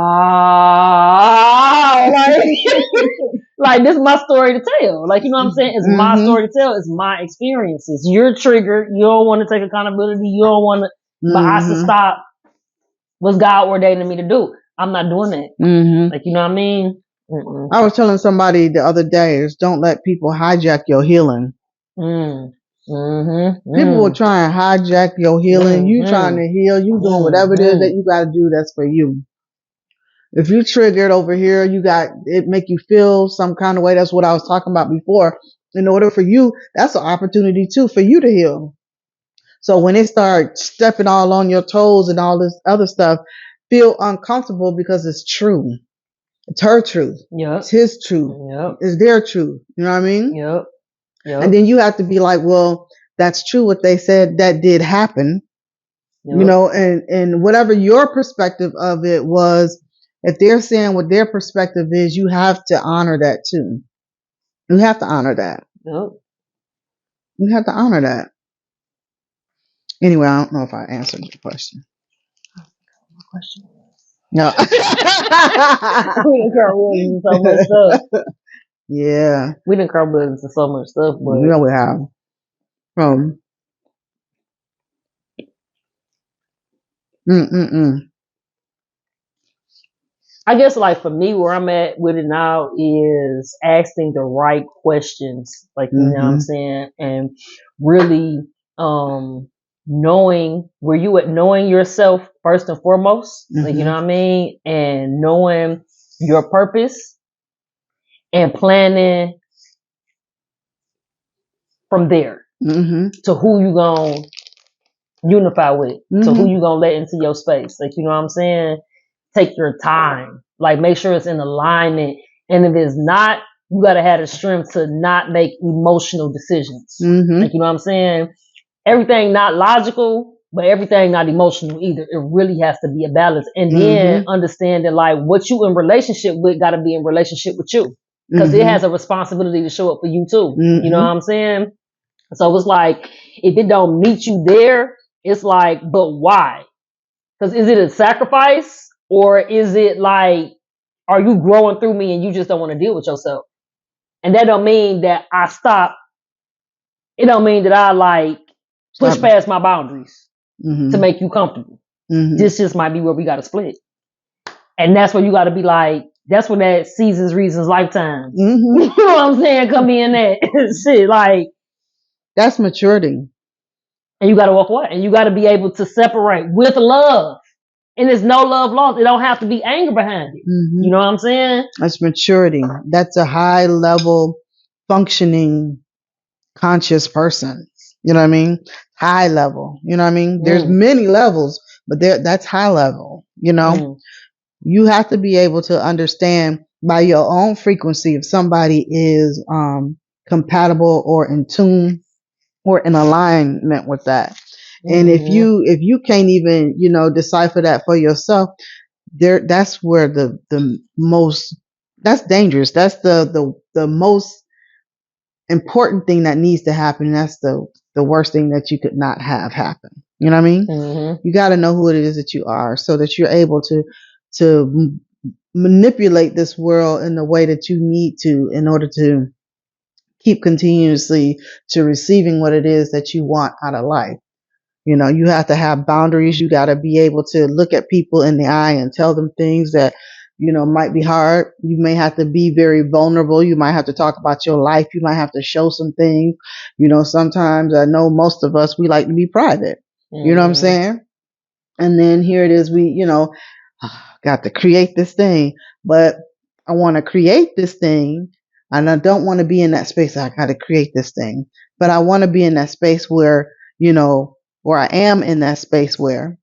Like, this is my story to tell. Like, you know what I'm saying? It's my story to tell. It's my experiences. You're triggered. You don't want to take accountability. You don't want to, but I should stop what's God ordaining me to do? I'm not doing that. Mm-hmm. Like, you know what I mean? Mm-mm. I was telling somebody the other day is don't let people hijack your healing. People will try and hijack your healing. You trying to heal, you doing whatever it is that you got to do that's for you. If you triggered over here, you got it make you feel some kind of way. That's what I was talking about before. In order for you, that's an opportunity too for you to heal. So when they start stepping all on your toes and all this other stuff, feel uncomfortable because it's true. It's her truth. Yep. It's his truth. Yep. It's their truth. You know what I mean? Yep. Yep. And then you have to be like, well, that's true what they said that did happen. Yep. You know, and whatever your perspective of it was, if they're saying what their perspective is, you have to honor that too. You have to honor that. Yep. You have to honor that. Anyway, I don't know if I answered your question. My question was. No. We done curl wheels into so much stuff. Yeah. We done curl wheels into so much stuff, but We always have. I guess like for me, where I'm at with it now is asking the right questions, like you know what I'm saying, and really knowing where you at, knowing yourself first and foremost, like you know what I mean, and knowing your purpose and planning from there to who you gonna unify with, to who you gonna let into your space, like you know what I'm saying. Take your time. Like, make sure it's in alignment. And if it's not, you got to have the strength to not make emotional decisions. Like, you know what I'm saying? Everything not logical, but everything not emotional either. It really has to be a balance. And then understand that, like, what you in relationship with got to be in relationship with you. Because it has a responsibility to show up for you, too. You know what I'm saying? So it's like, if it don't meet you there, it's like, but why? Because is it a sacrifice? Or is it like, are you growing through me and you just don't want to deal with yourself? And that don't mean that I stop. It don't mean that I like push past my boundaries to make you comfortable. This just might be where we got to split. And that's where you got to be like, that's when that seasons, reasons, lifetime. You know what I'm saying? Come in that shit. Like, that's maturity. And you got to walk away. And you got to be able to separate with love. And there's no love lost. It don't have to be anger behind it. You know what I'm saying? That's maturity. That's a high level functioning conscious person. You know what I mean? High level. You know what I mean? There's many levels, but that's high level. You know, you have to be able to understand by your own frequency if somebody is compatible or in tune or in alignment with that. And if you can't even, you know, decipher that for yourself, that's where the most, that's dangerous. That's the most important thing that needs to happen. And that's the worst thing that you could not have happen. You know what I mean? You got to know who it is that you are so that you're able to manipulate this world in the way that you need to in order to keep continuously to receiving what it is that you want out of life. You know, you have to have boundaries. You got to be able to look at people in the eye and tell them things that, you know, might be hard. You may have to be very vulnerable. You might have to talk about your life. You might have to show some things. You know, sometimes I know most of us, we like to be private. You know what I'm saying? And then here it is. We, you know, got to create this thing, but I want to create this thing and I don't want to be in that space. I got to create this thing, but I want to be in that space where, you know, where I am in that space where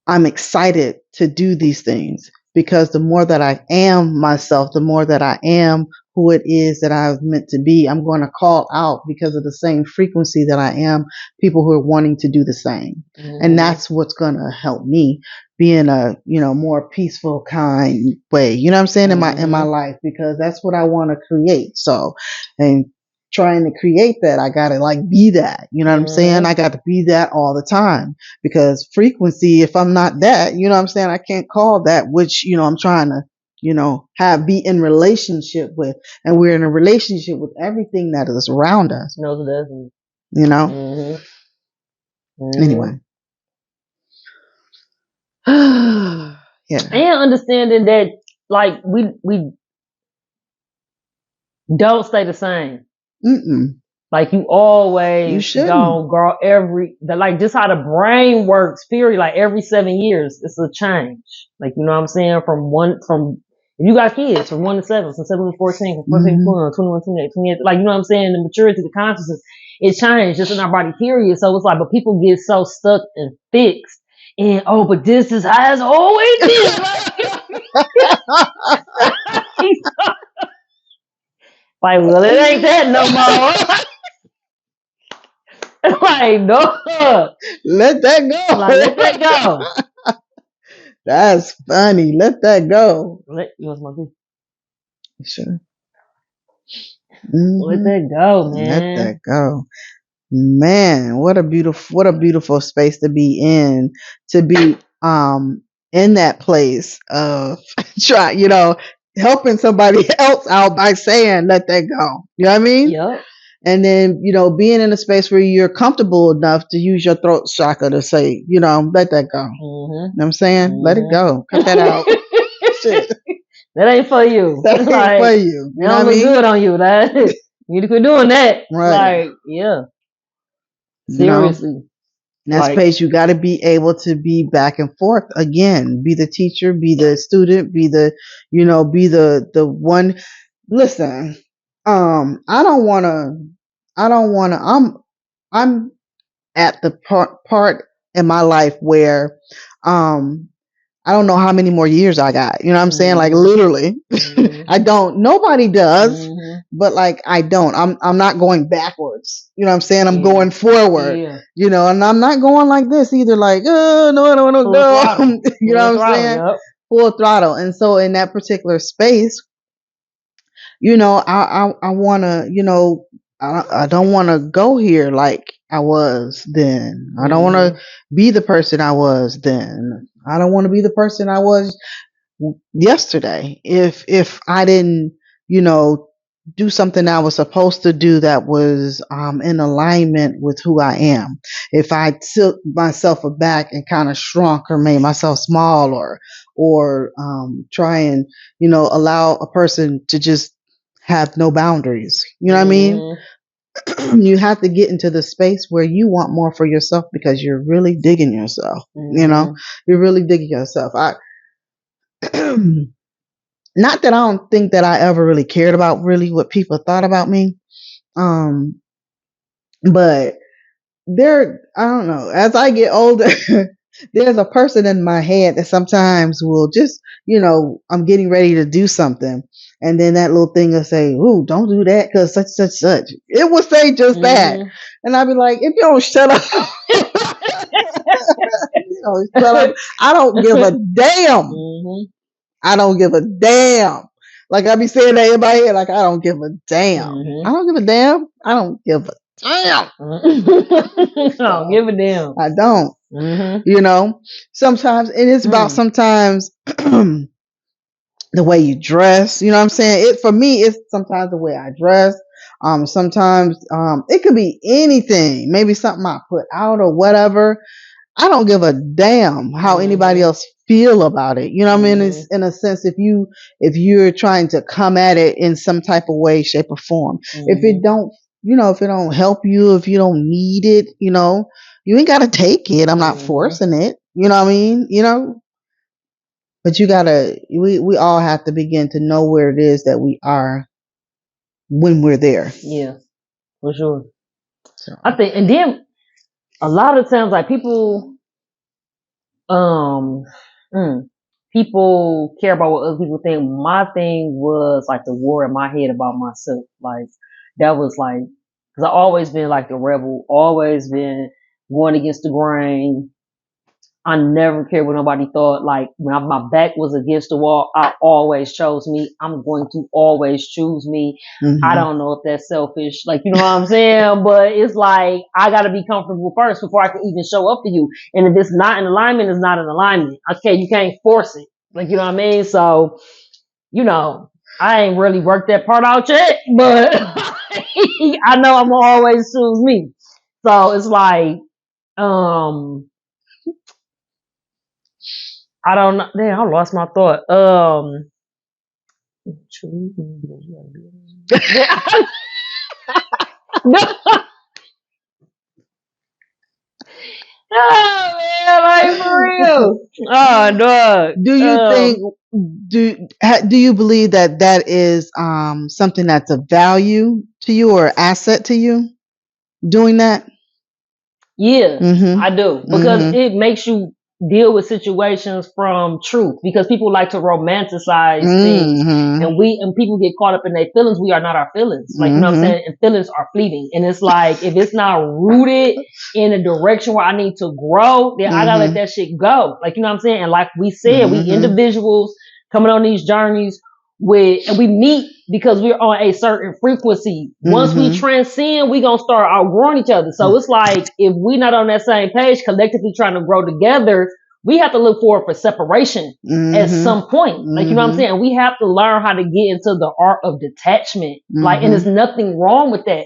I'm excited to do these things because the more that I am myself, the more that I am who it is that I was meant to be, I'm going to call out because of the same frequency that I am people who are wanting to do the same. And that's what's going to help me be in a, you know, more peaceful kind way. You know what I'm saying? In my life, because that's what I want to create. So, and trying to create that, I gotta like be that, you know what I'm saying? I got to be that all the time because frequency, if I'm not that, you know what I'm saying? I can't call that, which, you know, I'm trying to, you know, be in relationship with, and we're in a relationship with everything that is around us. No, it doesn't. You know? Anyway. Yeah. And understanding that like we don't stay the same. Like you You always shouldn't. gonna grow like just how the brain works, period. Like every 7 years, it's a change. Like, you know what I'm saying? If you got kids, from 1 to 7, from 7 to 14, from 14 to 21, 21, 28, 28, like, you know what I'm saying? The maturity, the consciousness, it changed just in our body, period. So it's like, but people get so stuck and fixed. And, oh, but this is how it's always been. Like, well, it ain't that no more. Like, no. Let that go. Like, let that go. That's funny. Let that go. You want some Sure. Let that go, man. Let that go. Man, what a beautiful space to be in. To be in that place of helping somebody else out by saying let that go. You know what I mean? Yep. And then, being in a space where you're comfortable enough to use your throat chakra to say, let that go. You know what I'm saying? Let it go. Cut that out. Shit. That ain't for you. That ain't like, for you. That don't look good on you. That you need to quit doing that. Right. Like, yeah. Seriously. In that space, you got to be able to be back and forth again. Be the teacher, be the student, be the one. Listen, I don't want to. I'm at the part in my life where, I don't know how many more years I got. You know what I'm saying? Like literally, I don't. Nobody does, but like I don't. I'm not going backwards. You know what I'm saying? I'm going forward. And I'm not going like this either. Like, oh no, I don't want to go. You know what I'm saying? Yep. Full throttle. And so in that particular space, I want to, I don't want to go here like I was then. I don't want to be the person I was then. I don't want to be the person I was yesterday. If I didn't, do something I was supposed to do that was in alignment with who I am. If I took myself aback and kind of shrunk or made myself small or try and, allow a person to just have no boundaries. You know what I mean? You have to get into the space where you want more for yourself because you're really digging yourself. You're really digging yourself. Not that I don't think that I ever really cared about really what people thought about me. But I don't know, as I get older, there's a person in my head that sometimes will just, I'm getting ready to do something. And then that little thing will say, ooh, don't do that because such. It will say just that. And I'll be like, if you don't shut up, I don't give a damn. I don't give a damn. Like I be saying that in my head, like I don't give a damn. I don't give a damn. I don't give a damn. I don't give a damn. I don't. Sometimes it is about sometimes the way you dress. You know what I'm saying? For me, it's sometimes the way I dress. Sometimes it could be anything. Maybe something I put out or whatever. I don't give a damn how anybody else feel about it. You know what I mean? It's, in a sense, if you're trying to come at it in some type of way, shape, or form, if it don't, if it don't help you, if you don't need it, you ain't gotta take it. I'm not forcing it. You know what I mean? But we all have to begin to know where it is that we are when we're there. Yeah, for sure. So. I think, and then a lot of times, like people, people care about what other people think. My thing was like the war in my head about myself. Like that was like, cause I always been like the rebel, always been going against the grain. I never cared what nobody thought. Like when my back was against the wall, I always chose me. I'm going to always choose me. I don't know if that's selfish, like, you know what I'm saying? But it's like, I gotta be comfortable first before I can even show up to you. And if it's not in alignment, it's not in alignment. Okay, you can't force it. Like, you know what I mean? So, I ain't really worked that part out yet, but I know I'm gonna always choose me. So it's like, I don't know. Damn, I lost my thought. Oh man, like for real. Oh dog. Do you think do you believe that that is something that's of value to you or asset to you doing that? Yeah, Mm-hmm. I do. Because it makes you deal with situations from truth. Because people like to romanticize things and people get caught up in their feelings. We are not our feelings. Like, you know what I'm saying? And feelings are fleeting. And it's like, if it's not rooted in a direction where I need to grow, then I gotta let that shit go. Like, you know what I'm saying? And like we said, we individuals coming on these journeys and we meet because we're on a certain frequency. Once we transcend, we gonna start outgrowing each other. So it's like, if we not on that same page, collectively trying to grow together, we have to look forward for separation at some point. Like, you know what I'm saying? We have to learn how to get into the art of detachment. Like, and there's nothing wrong with that.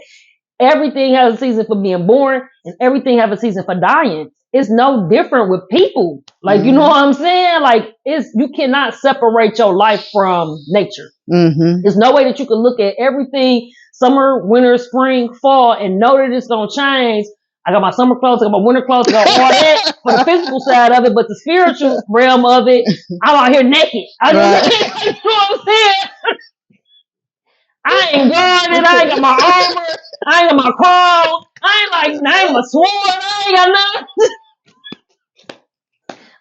Everything has a season for being born and everything has a season for dying. It's no different with people. Like, you know what I'm saying? Like, you cannot separate your life from nature. There's no way that you can look at everything, summer, winter, spring, fall, and know that it's going to change. I got my summer clothes, I got my winter clothes, I got all that for the physical side of it, but the spiritual realm of it, I'm out here naked. You know what I'm saying? I ain't guarded, I ain't got my armor, I ain't got my crown, I ain't my sword, I ain't got nothing.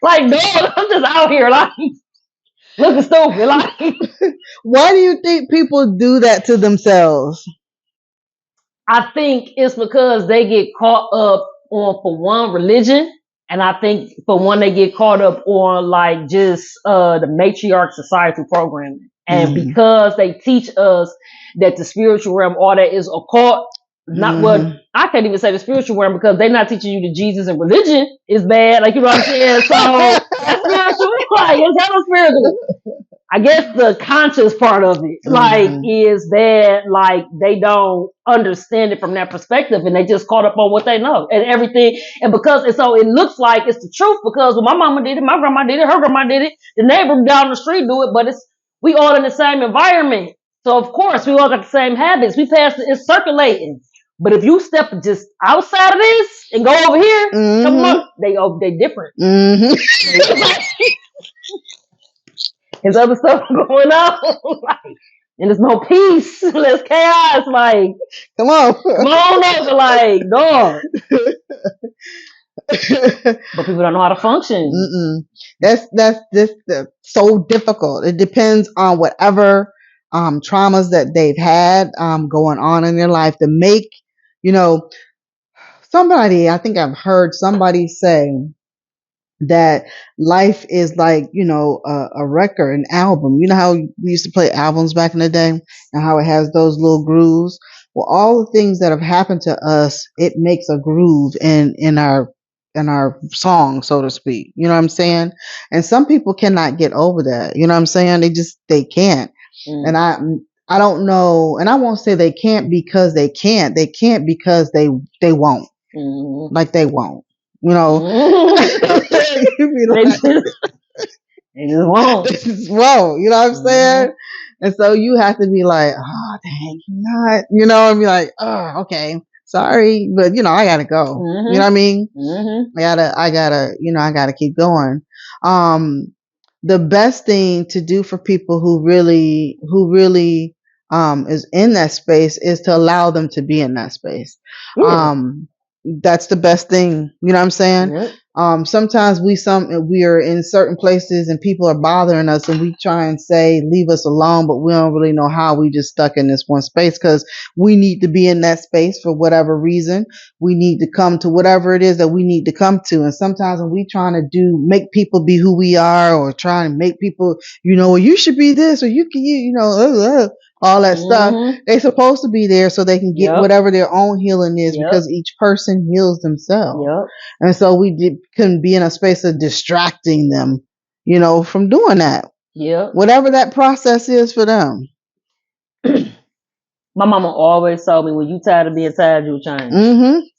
Like, dog, I'm just out here, like, looking stupid. Like, why do you think people do that to themselves? I think it's because they get caught up on, for one, religion. And I think for one, they get caught up on like just the matriarch societal programming. And because they teach us that the spiritual realm, all that is occult, not what I can't even say the spiritual realm because they're not teaching you that Jesus and religion is bad. Like, you know what I'm saying? So that's spiritual. Like, it's hella spiritual. I guess the conscious part of it, like, is that, like, they don't understand it from that perspective and they just caught up on what they know and everything. And so it looks like it's the truth because when my mama did it, my grandma did it, her grandma did it, the neighbor down the street do it, but we all in the same environment. So of course we all got the same habits. It's circulating. But if you step just outside of this and go over here, come on, they different. There's other stuff going on, like, and there's no peace, there's chaos, like, come on over, like, dog. But people don't know how to function. That's so difficult. It depends on whatever traumas that they've had going on in their life to make, I think I've heard somebody say that life is like, a record, an album. You know how we used to play albums back in the day and how it has those little grooves? Well, all the things that have happened to us, it makes a groove in our song, so to speak. You know what I'm saying? And some people cannot get over that. You know what I'm saying? They can't. And I don't know. And I won't say they can't because they can't. They can't because they won't. Like they won't. You know, they just won't. This is wrong. You know what I'm saying? And so you have to be like, oh, dang, you're not, and be like, oh, okay, sorry, but I gotta go. You know what I mean? I gotta keep going. The best thing to do for people who really is in that space is to allow them to be in that space. That's the best thing. You know what I'm saying? Sometimes we are in certain places and people are bothering us and we try and say, leave us alone, but we don't really know how. We just stuck in this one space because we need to be in that space for whatever reason. We need to come to whatever it is that we need to come to. And sometimes when we trying to make people be who we are or trying to make people, well, you should be this or you can, all that stuff. They're supposed to be there so they can get whatever their own healing is because each person heals themselves. And so we couldn't be in a space of distracting them, from doing that. Whatever that process is for them. My mama always told me, when you tired of being tired, you'll change.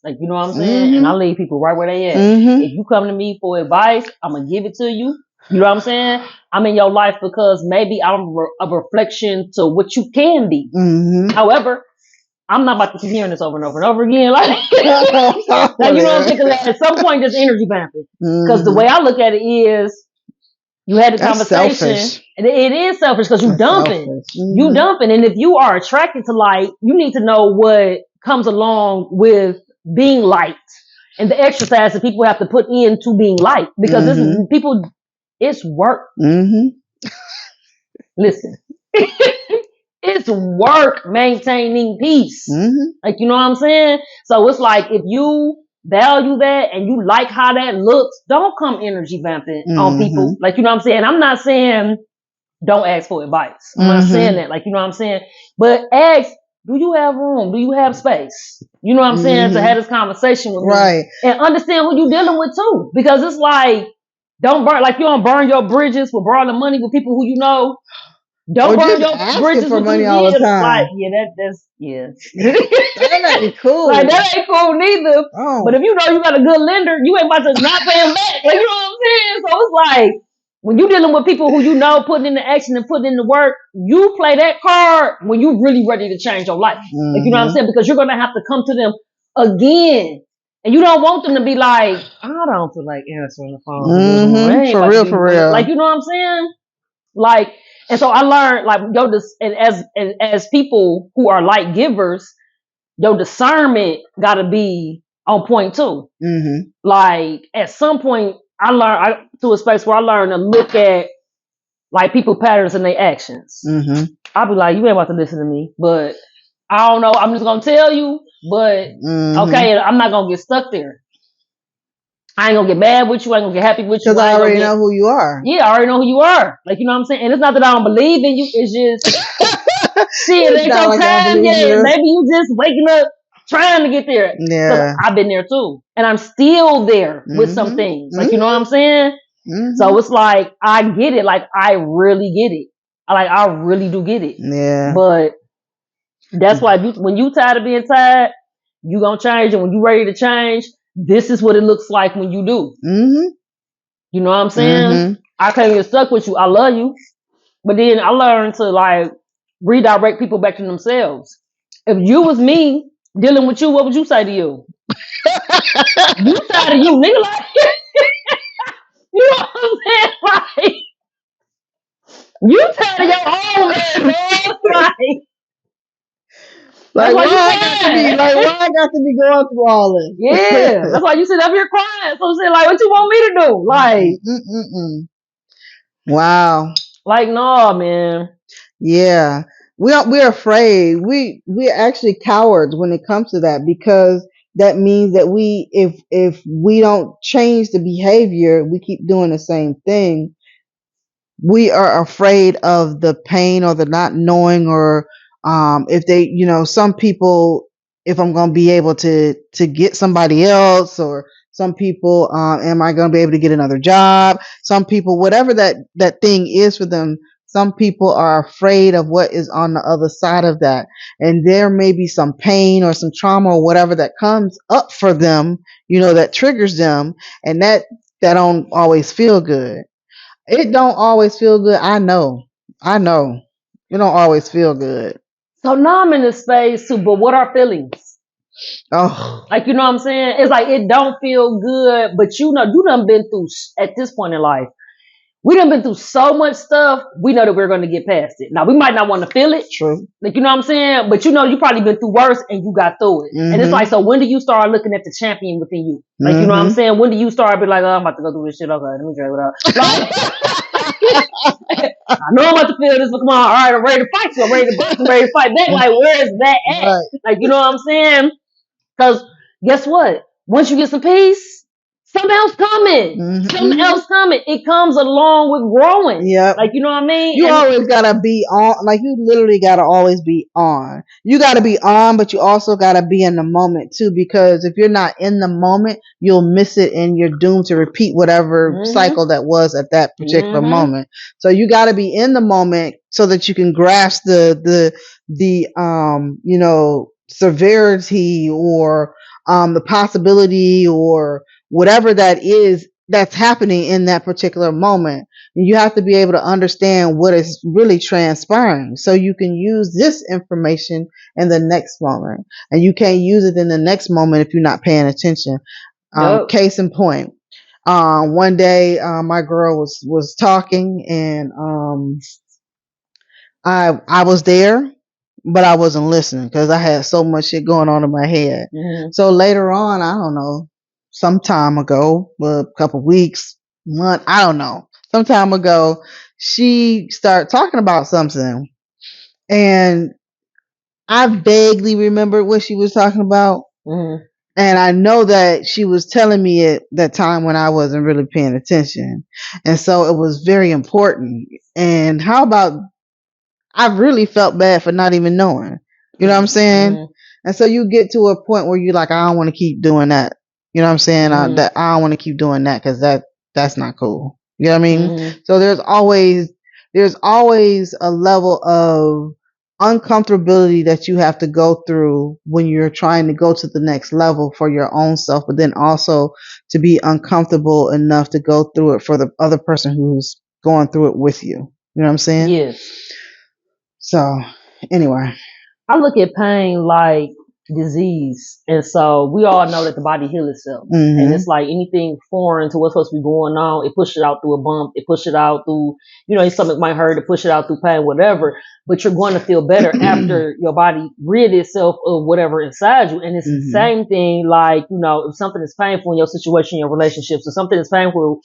Like, you know what I'm saying? And I leave people right where they at. If you come to me for advice, I'm going to give it to you. You know what I'm saying? I'm in your life because maybe I'm a reflection to what you can be. However, I'm not about to keep hearing this over and over and over again. Like, you know what I'm saying? At some point, there's energy vamping. Because the way I look at it is, you had a conversation, selfish. And it is selfish because you dumping. You dumping, and if you are attracted to light, you need to know what comes along with being light and the exercise that people have to put into being light because it's work. Listen. It's work maintaining peace. Like, you know what I'm saying? So it's like, if you value that and you like how that looks, don't come energy vamping on people. Like, you know what I'm saying? I'm not saying don't ask for advice. I'm not saying that. Like, you know what I'm saying? But ask, do you have room? Do you have space? You know what I'm saying? To have this conversation with me. And understand who you're dealing with too. Because it's like, don't burn your bridges with borrowing money with people who you know. Don't burn your bridges for money all the time. Like, that ain't cool. Like, that ain't cool neither. Oh. But if you know you got a good lender, you ain't about to not pay them back. Like, you know what I'm saying? So it's like, when you dealing with people who you know putting in the action and putting in the work, you play that card when you really ready to change your life. Like, you know what I'm saying? Because you're gonna have to come to them again. And you don't want them to be like, I don't feel like answering the phone. For real. Like, you know what I'm saying? Like, and so I learned, like, as people who are light givers, your discernment got to be on point too. Like, at some point, I learned to a space where I learned to look at like people patterns and their actions. I'll be like, you ain't about to listen to me, but I don't know. I'm just gonna tell you, but okay, I'm not gonna get stuck there. I ain't gonna get mad with you. I ain't gonna get happy with you. Because I already know who you are. Yeah, I already know who you are. Like, you know what I'm saying? And it's not that I don't believe in you. It's just, shit, it ain't your time yet. Maybe you just waking up trying to get there. Yeah. I've been there too. And I'm still there with some things. Like, you know what I'm saying? So it's like, I get it. Like, I really get it. I really do get it. Yeah. But that's why when you tired of being tired, you gonna change. And when you ready to change, this is what it looks like when you do. You know what I'm saying? I can't get stuck with you. I love you. But then I learned to like redirect people back to themselves. If you was me dealing with you, what would you say to you? You tired of you, nigga. Like, you know what I'm saying? Like, you tired of your own man. Like, why I got to be going through all this? Yeah, that's why you sit up here crying. So I'm saying, like, what you want me to do? Like, wow. Like, no, man. Yeah, we're afraid. We're actually cowards when it comes to that, because that means that if we don't change the behavior, we keep doing the same thing. We are afraid of the pain or the not knowing, or if they, some people, if I'm going to be able to get somebody else, or some people, am I going to be able to get another job? Some people, whatever that thing is for them, some people are afraid of what is on the other side of that. And there may be some pain or some trauma or whatever that comes up for them, that triggers them. And that don't always feel good. It don't always feel good. I know. It don't always feel good. So now I'm in this space too, but what are feelings? Oh. Like, you know what I'm saying? It's like, it don't feel good, but you done been through, at this point in life, we done been through so much stuff, we know that we're going to get past it. Now, we might not want to feel it. True. Like, you know what I'm saying? But you probably been through worse and you got through it. And it's like, so when do you start looking at the champion within you? Like, you know what I'm saying? When do you start be like, oh, I'm about to go through this shit. Okay, let me try it out. Like, I know I'm about to feel this, but come on. All right, I'm ready to fight you. I'm ready to box. I'm ready to fight back. Like, where is that at? Right. Like, you know what I'm saying? Because guess what? Once you get some peace, something else coming. Something else coming. It comes along with growing. Yeah. Like, you know what I mean? You always gotta be on. Like, you literally gotta always be on. You gotta be on, but you also gotta be in the moment too, because if you're not in the moment, you'll miss it and you're doomed to repeat whatever cycle that was at that particular moment. So you gotta be in the moment so that you can grasp the severity, or the possibility, or whatever that is that's happening in that particular moment. You have to be able to understand what is really transpiring so you can use this information in the next moment. And you can't use it in the next moment if you're not paying attention. Yep. Case in point. One day, my girl was talking and, I was there, but I wasn't listening because I had so much shit going on in my head. Mm-hmm. So later on, I don't know, some time ago, a couple weeks, month, I don't know, some time ago, she started talking about something, and I vaguely remembered what she was talking about. Mm-hmm. And I know that she was telling me at that time when I wasn't really paying attention. And so it was very important. And how about I really felt bad for not even knowing. You know what I'm saying? Mm-hmm. And so you get to a point where you're like, I don't want to keep doing that. You know what I'm saying? I don't want to keep doing that because that's not cool. You know what I mean? Mm-hmm. So there's always a level of uncomfortability that you have to go through when you're trying to go to the next level for your own self, but then also to be uncomfortable enough to go through it for the other person who's going through it with you. You know what I'm saying? Yes. So anyway. I look at pain like disease. And so we all know that the body heals itself. Mm-hmm. And it's like anything foreign to what's supposed to be going on, it pushes it out through a bump, it pushes it out through, your stomach might hurt, it pushes it out through pain, whatever. But you're going to feel better after your body rid itself of whatever inside you. And it's the same thing like, if something is painful in your situation, your relationships, or something is painful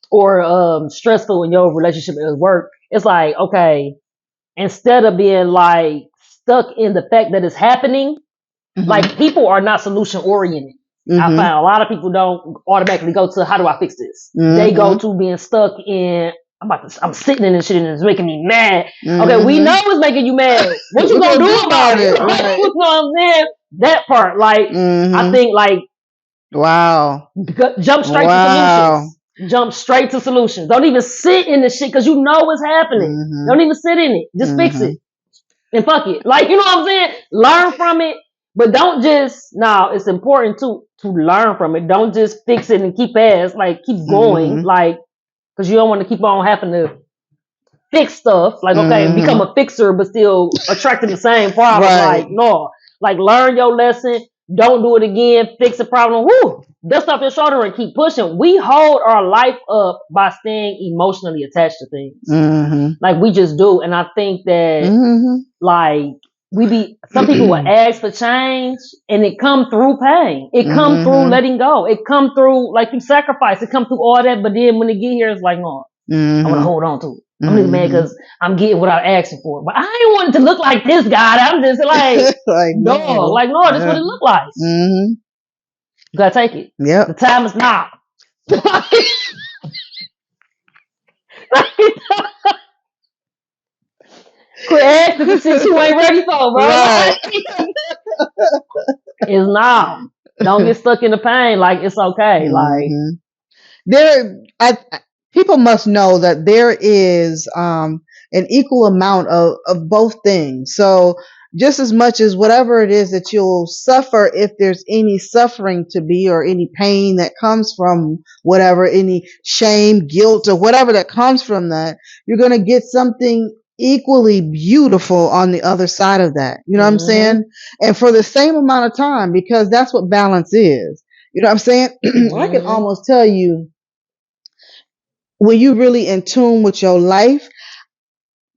or stressful in your relationship at work, it's like, okay, instead of being like stuck in the fact that it's happening, like people are not solution oriented. I find a lot of people don't automatically go to how do I fix this? They go to being stuck in I'm sitting in this shit and it's making me mad. Okay, we know it's making you mad. What you gonna do about it? Right. You know what I'm saying? That part, like I think like wow. Jump straight to solutions. Jump straight to solutions. Don't even sit in the shit because you know what's happening. Don't even sit in it. Just fix it. And fuck it. Like, you know what I'm saying? Learn from it. But don't just it's important to learn from it. Don't just fix it and keep keep going. Like, because you don't want to keep on having to fix stuff. Like, okay, become a fixer but still attracting the same problem. Right. Like, no. Like, learn your lesson. Don't do it again. Fix the problem. Woo! Dust off your shoulder and keep pushing. We hold our life up by staying emotionally attached to things. Like, we just do. And I think that, like, some people will ask for change and it come through pain. It come through letting go. It come through, like, you sacrifice. It come through all that. But then when it get here, it's like, no, I want to hold on to it. I'm just mad because I'm getting what I'm asking for. But I ain't wanting to look like this guy. I'm just like, no, this is what it look like. You gotta take it. Yep. The time is now. Quit asking for shit you ain't ready for, bro. Right. It's now. Don't get stuck in the pain. Like, it's okay. Like, people must know that there is an equal amount of both things. So just as much as whatever it is that you'll suffer, if there's any suffering to be or any pain that comes from whatever, any shame, guilt, or whatever that comes from that, you're going to get something equally beautiful on the other side of that. You know what I'm saying? And for the same amount of time, because that's what balance is. You know what I'm saying? I can almost tell you, when you really in tune with your life,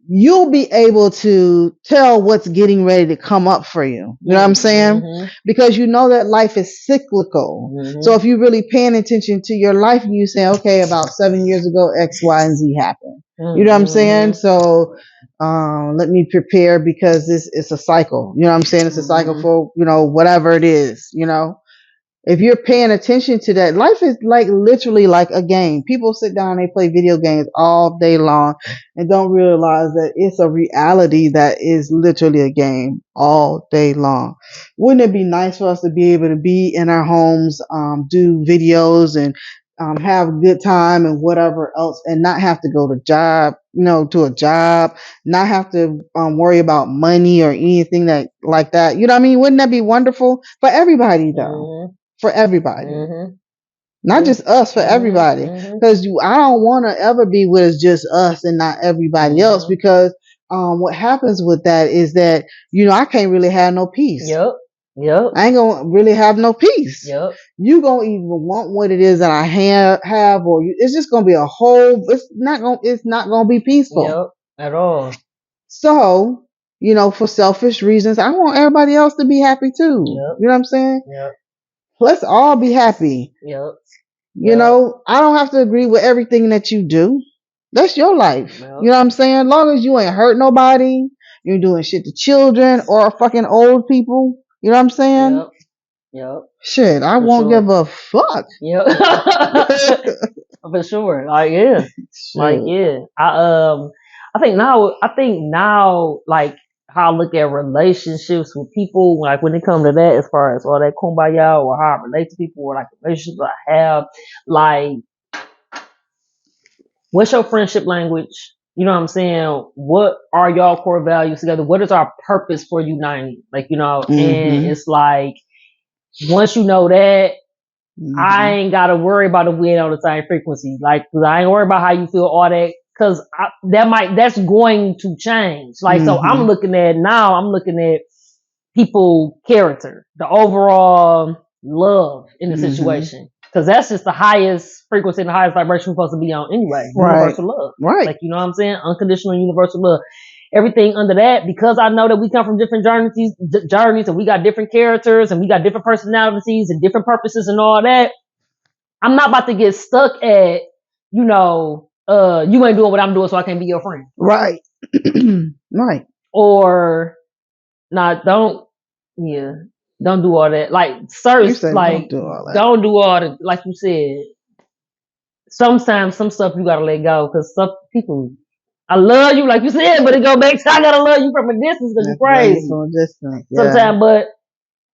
you'll be able to tell what's getting ready to come up for you. You know what I'm saying? Because you know that life is cyclical. So if you're really paying attention to your life and you say, okay, about 7 years ago, X, Y, and Z happened. You know what I'm saying? So let me prepare because this is a cycle. You know what I'm saying? It's a cycle for, whatever it is, If you're paying attention to that, life is like literally like a game. People sit down, they play video games all day long and don't realize that it's a reality that is literally a game all day long. Wouldn't it be nice for us to be able to be in our homes, do videos and have a good time and whatever else, and not have to go to a job, not have to worry about money or anything like that. You know what I mean? Wouldn't that be wonderful for everybody though? For everybody. Not just us, for everybody. Because I don't want to ever be with just us and not everybody else. Because what happens with that is that, I can't really have no peace. Yep. I ain't going to really have no peace. Yep. You going to even want what it is that I have, or it's just going to be a whole, it's not going to be peaceful. Yep. At all. So, for selfish reasons, I want everybody else to be happy too. Yep. You know what I'm saying? Yep. Let's all be happy. Yep. I don't have to agree with everything that you do. That's your life. Yep. You know what I'm saying? As long as you ain't hurt nobody, you're doing shit to children or fucking old people. You know what I'm saying? Yep. Shit, I won't give a fuck. Yep. For sure. Like, yeah. Shit. Like, yeah. I think now, like, how I look at relationships with people, like when it comes to that, as far as all that kumbaya or how I relate to people or like relationships I have, like, what's your friendship language? You know what I'm saying? What are y'all core values together? What is our purpose for uniting? Like, and it's like, once you know that, I ain't got to worry about if we ain't on the same frequency. Like, cause I ain't worried about how you feel, all that. Cause that's going to change. Like, so I'm looking at people character, the overall love in the situation. Cause that's just the highest frequency and the highest vibration we're supposed to be on anyway. Right. Universal love. Right. Like, you know what I'm saying? Unconditional universal love. Everything under that, because I know that we come from different journeys and we got different characters and we got different personalities and different purposes and all that. I'm not about to get stuck at, you ain't doing what I'm doing, so I can't be your friend. Right. Right. Or, don't do all that. Like, like, don't do all that. Like you said, sometimes some stuff you gotta let go, because some people, I love you, like you said, but it go back to I gotta love you from a distance because you're crazy. From a distance, yeah. Sometimes, but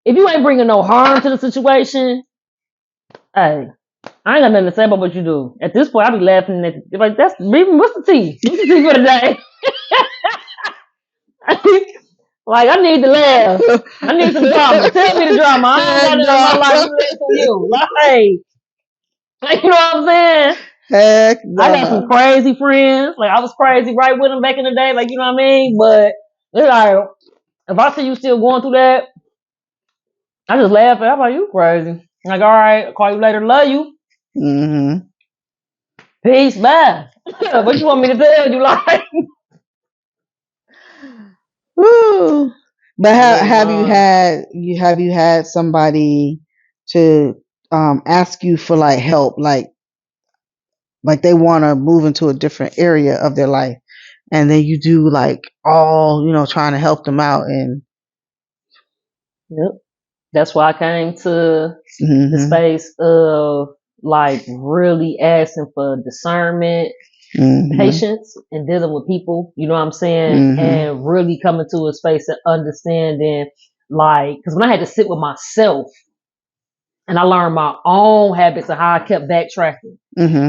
if you ain't bringing no harm to the situation, hey, I ain't got nothing to say about what you do. At this point, I be laughing at like, what's the tea? What's the tea for today? Like, I need to laugh. I need some drama. Tell me the drama. I ain't got nothing in my life to listen to you. Like, you know what I'm saying? Heck no. I got some crazy friends. Like, I was crazy right with them back in the day. Like, you know what I mean? But it's like, if I see you still going through that, I just laugh at. I'm like, you crazy. Like, all right, I'll call you later. Love you. Peace, bye. What you want me to tell you? Like, woo. But have you had somebody to ask you for like help, like they want to move into a different area of their life, and then you do like all trying to help them out? And yep, that's why I came to the space of like really asking for discernment, patience, and dealing with people, you know what I'm saying? And really coming to a space of understanding, like, because when I had to sit with myself and I learned my own habits and how I kept backtracking,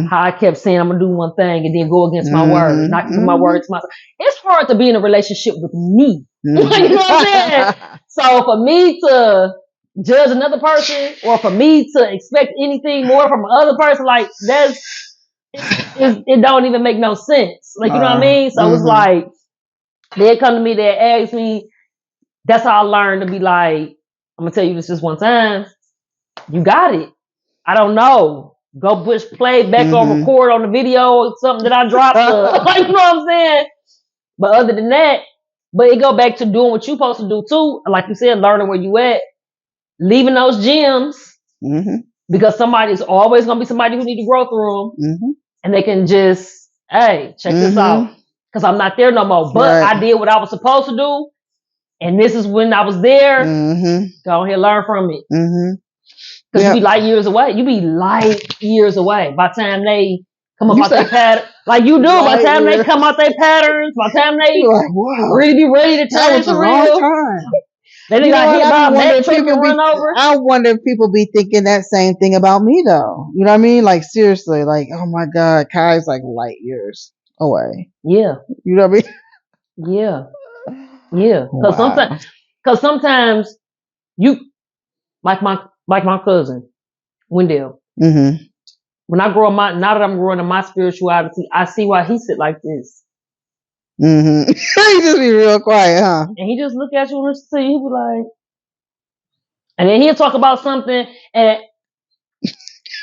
how I kept saying I'm gonna do one thing and then go against my word, not keep my word to myself. It's hard to be in a relationship with me. You know what I'm saying? So for me to judge another person, or for me to expect anything more from another person, like, it don't even make no sense. Like, you know what I mean? So it's like, they come to me, they ask me. That's how I learned to be like, I'm gonna tell you this just one time. You got it. I don't know. Go push play back on record on the video or something that I dropped. Like, you know what I'm saying? But other than that, but it go back to doing what you supposed to do too. Like you said, learning where you at, leaving those gems, because somebody's always gonna be somebody who need to grow through them, and they can just, hey, check this out, because I'm not there no more. But I did what I was supposed to do, and this is when I was there. Go ahead, learn from it. Because you be light years away. You be light years away by the time they come up out their pattern. Like you do. By the time they come out their patterns, by the time they really be ready to change for real. Then they got hit by a back truck and run over. I wonder if people be thinking that same thing about me though. You know what I mean? Like, seriously, like, oh my God, Kai's like light years away. Yeah. You know what I mean? Yeah. Yeah. Because sometimes you, like my cousin, Wendell. Mm-hmm. When I grow up, now that I'm growing in my spirituality, I see why he sit like this. Mm-hmm. He just be real quiet, huh? And he just look at you and listen to you. He be like, and then he'll talk about something, and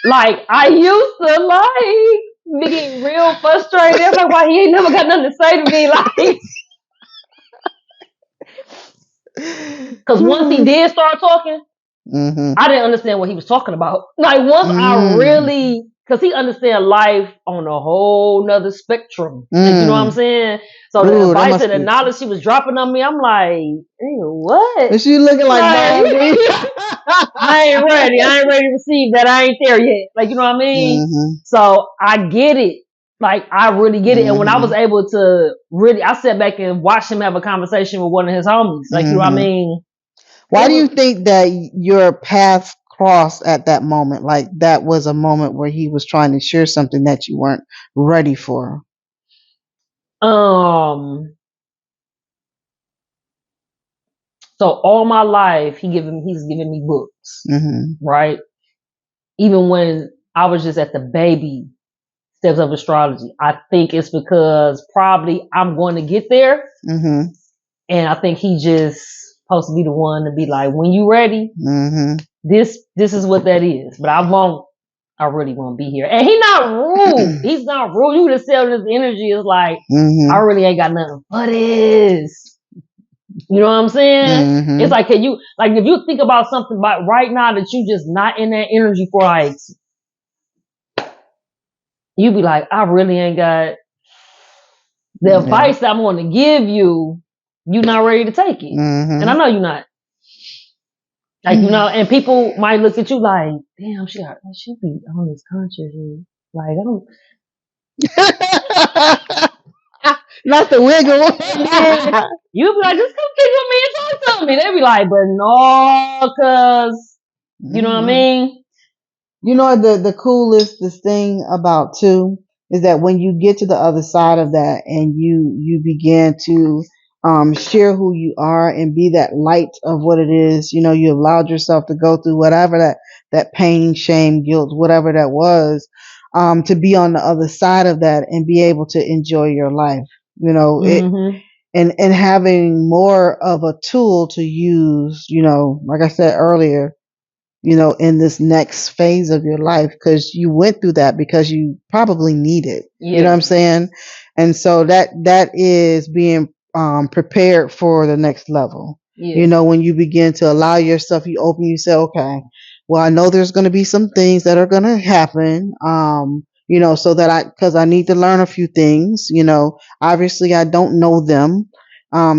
like I used to like be getting real frustrated. I'm like, why he ain't never got nothing to say to me? Like, because once he did start talking, Mm-hmm. I didn't understand what he was talking about. Like once I really, because he understand life on a whole nother spectrum. Like, you know what I'm saying? So the Ooh, that advice must and the be. knowledge she was dropping on me, I'm like, hey, what? Is she looking like Mom? I ain't ready. I ain't ready to receive that. I ain't there yet. Like, you know what I mean? Mm-hmm. So I get it. Like, I really get it. And when I was able to really, I sat back and watched him have a conversation with one of his homies. Like, you know what I mean? Why do you think that your paths crossed at that moment? Like that was a moment where he was trying to share something that you weren't ready for. So all my life, he's giving me books, right? Even when I was just at the baby steps of astrology, I think it's because probably I'm going to get there, and I think he just supposed to be the one to be like, when you ready, this is what that is. But I really won't be here. And he's not rude. He's not rude. You just tell his energy is like, I really ain't got nothing but this. You know what I'm saying? It's like, if you think about something about right now that you just not in that energy for, like, you be like, I really ain't got the advice that I'm going to give you. You not ready to take it, and I know you're not. Like, you know, and people might look at you like, damn, she be on this conscious. Like, I don't. Not the wiggle. You be like, just come kick with me and talk to me. They be like, but no, cause you know what I mean? You know, the coolest this thing about too is that when you get to the other side of that and you begin to share who you are and be that light of what it is, you know, you allowed yourself to go through whatever that pain, shame, guilt, whatever that was, to be on the other side of that and be able to enjoy your life. You know, and having more of a tool to use, you know, like I said earlier, you know, in this next phase of your life, because you went through that because you probably need it. You know what I'm saying? And so that is being prepared for the next level. You know, when you begin to allow yourself, you open, you say, okay, well, I know there's going to be some things that are going to happen. You know, so that because I need to learn a few things, you know, obviously I don't know them.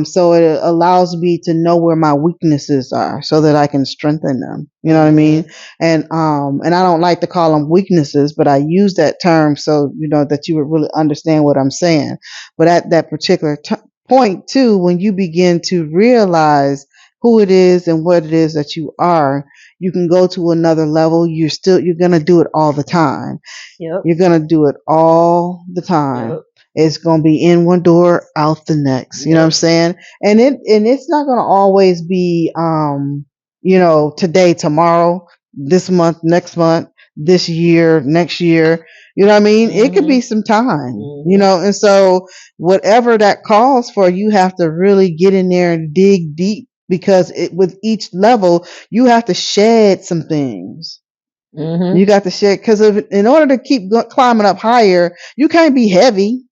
So it allows me to know where my weaknesses are so that I can strengthen them. You know what I mean? And I don't like to call them weaknesses, but I use that term so, you know, that you would really understand what I'm saying. But at that particular point too, when you begin to realize who it is and what it is that you are, you can go to another level. You're going to do it all the time. You're going to do it all the time. It's going to be in one door, out the next. You know what I'm saying? And it's not going to always be, you know, today, tomorrow, this month, next month, this year, next year. You know what I mean? It could be some time, you know, and so whatever that calls for, you have to really get in there and dig deep, because with each level, you have to shed some things. You got to shed, because in order to keep climbing up higher, you can't be heavy.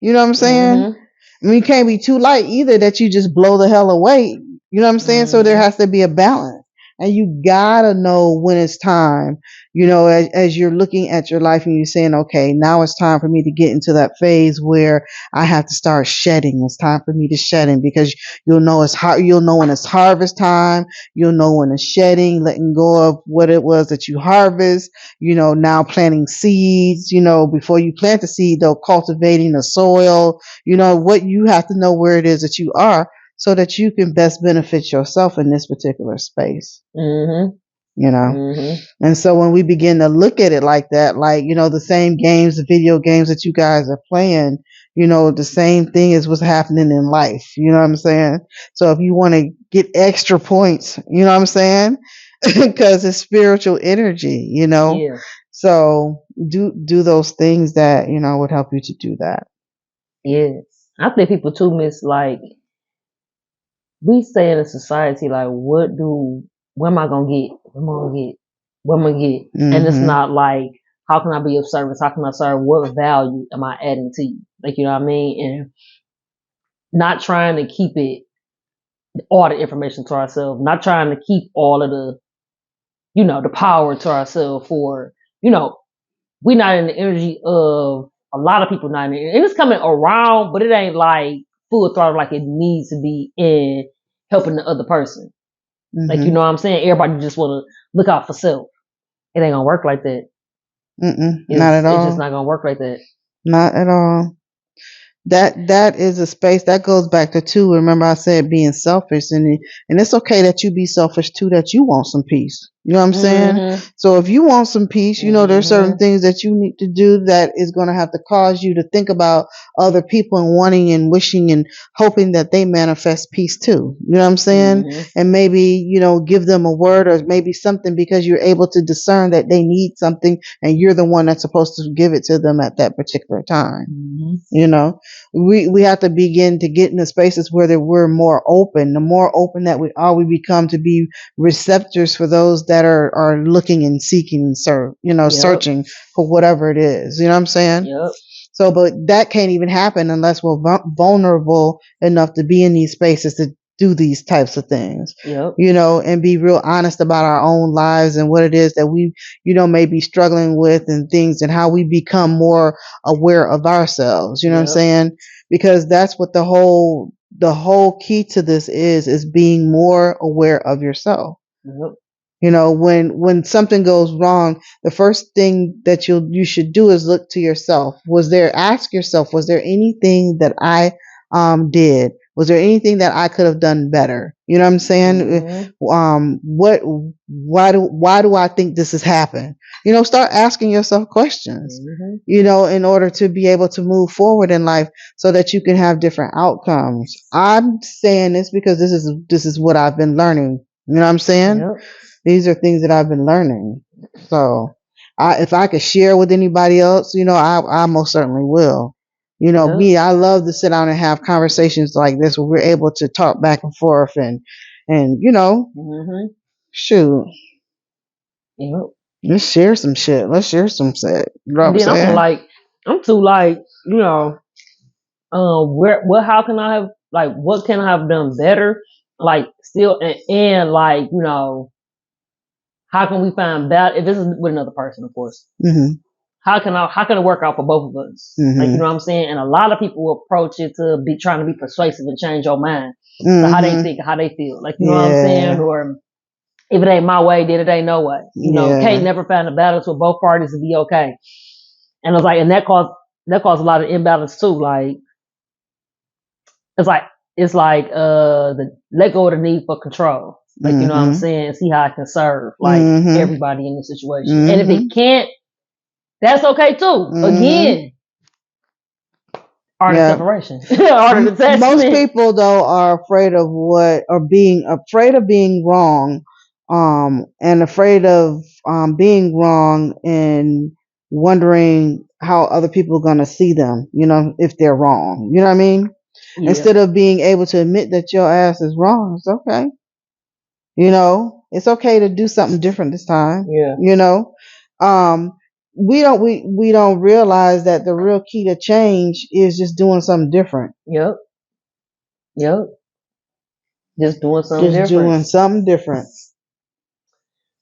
You know what I'm saying? I mean, you can't be too light either that you just blow the hell away. You know what I'm saying? So there has to be a balance. And you gotta know when it's time, you know, as you're looking at your life and you're saying, okay, now it's time for me to get into that phase where I have to start shedding. It's time for me to shedding, because you'll know you'll know when it's harvest time. You'll know when it's shedding, letting go of what it was that you harvest, you know, now planting seeds, you know, before you plant the seed, though, cultivating the soil, you know, what you have to know where it is that you are, so that you can best benefit yourself in this particular space. You know? And so when we begin to look at it like that, like, you know, the same games, the video games that you guys are playing, you know, the same thing is what's happening in life. You know what I'm saying? So if you want to get extra points, you know what I'm saying? Because it's spiritual energy, you know? So do those things that, would help you to do that. Yes. I think people too miss, like, we stay in a society like, what am I gonna get? What am I gonna get? What am I gonna get? And it's Mm-hmm. not like, how can I be of service? How can I serve? What value am I adding to you? Like, you know what I mean? And not trying to keep all the information to ourselves, not trying to keep all of the power to ourselves for, we're not in the energy of a lot of people not in it. And it's coming around, but it ain't like full throttle like it needs to be in helping the other person. Mm-hmm. Like, you know what I'm saying? Everybody just want to look out for self. It ain't gonna work like that. Not at all. It's just not gonna work like that. Not at all. That is a space that goes back to too. Remember, I said being selfish, and it's okay that you be selfish too. That you want some peace. You know what I'm saying? So if you want some peace, there's certain things that you need to do that is going to have to cause you to think about other people and wanting and wishing and hoping that they manifest peace too. You know what I'm saying? And maybe, give them a word or maybe something because you're able to discern that they need something and you're the one that's supposed to give it to them at that particular time. We have to begin to get in the spaces where we're more open. The more open that we become to be receptors for those that are looking and seeking and searching for whatever it is. You know what I'm saying? Yep. So, but that can't even happen unless we're vulnerable enough to be in these spaces to do these types of things. Yep. And be real honest about our own lives and what it is that we, may be struggling with and things and how we become more aware of ourselves. You know what I'm saying? Because that's what the whole key to this is being more aware of yourself. Yep. When something goes wrong, the first thing that you should do is look to yourself. Ask yourself, was there anything that I did? Was there anything that I could have done better? You know what I'm saying? Why do I think this has happened? Start asking yourself questions, in order to be able to move forward in life so that you can have different outcomes. I'm saying this because this is what I've been learning. You know what I'm saying? Yep. These are things that I've been learning. So if I could share with anybody else, I most certainly will. Me, I love to sit down and have conversations like this where we're able to talk back and forth and shoot. Yep. Let's share some shit. Let's share some shit. You know what I'm saying? I'm too how can I have, what can I have done better? Still, and how can we find that if this is with another person, of course? How can it work out for both of us? You know what I'm saying? And a lot of people will approach it to be trying to be persuasive and change your mind to how they think, how they feel. You know what I'm saying? Or if it ain't my way, then it ain't no way. Can't never find a balance with both parties to be okay. And it's and that caused a lot of imbalance too. It's like the let go of the need for control. You know what I'm saying? See how I can serve everybody in the situation. And if it can't, that's okay too. Again, art of separation. Art of detachment. Most people though are afraid of being wrong, and afraid of being wrong and wondering how other people are gonna see them, if they're wrong. You know what I mean? Yeah. Instead of being able to admit that your ass is wrong, it's okay. It's okay to do something different this time. Yeah. We don't realize that the real key to change is just doing something different. Yep. Just doing something different. Doing something different.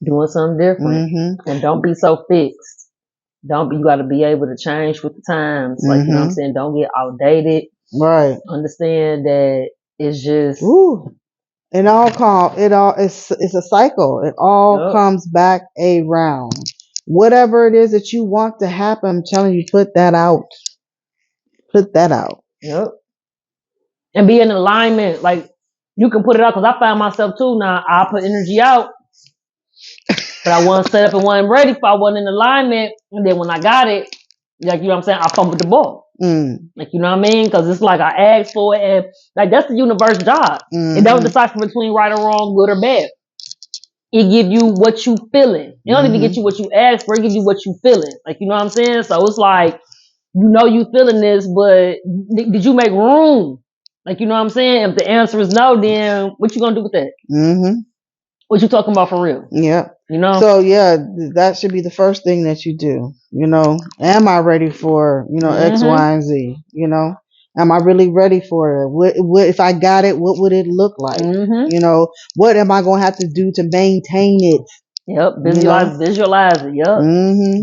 Doing something different. And don't be so fixed. You got to be able to change with the times. You know what I'm saying? Don't get outdated. Right. Understand that it's just. Ooh. It's a cycle. It all comes back around. Whatever it is that you want to happen, I'm telling you, put that out. Yep. And be in alignment. You can put it out, because I find myself too now. I put energy out, but I wasn't set up and wasn't ready for. I wasn't in alignment, and then when I got it, you know what I'm saying, I fumbled the ball. You know what I mean? Because it's I asked for it, and that's the universe job. It don't decipher between right or wrong, good or bad. it give you what you feeling. It don't even get you what you asked for. It give you what you feeling. Like, you know what I'm saying? So it's like, you know you feeling this, but did you make room? Like, you know what I'm saying? If the answer is no, then what you gonna do with that? What you talking about for real? Yeah. You know? So yeah, that should be the first thing that you do. You know, am I ready for, you know, X, Y, and Z? You know, am I really ready for it? What if I got it? What would it look like? You know, what am I going to have to do to maintain it? Yep. Visualize it. Yep.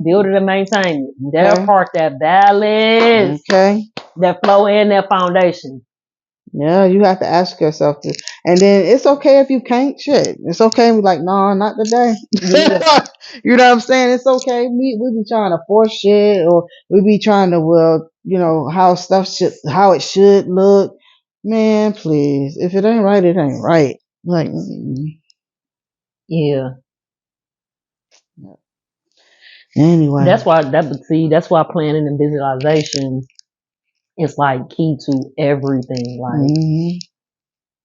Build it and maintain it. That part, that balance. Okay. That flow and that foundation. Yeah, you have to ask yourself this. And then it's okay if you can't shit. It's okay. We're like, no, not today. Yeah. You know what I'm saying? It's okay. We be trying to force shit, or we be trying to, well, you know, how how it should look. Man, please. If it ain't right, it ain't right. Like, yeah. Anyway. That's why planning and visualization is like key to everything. Like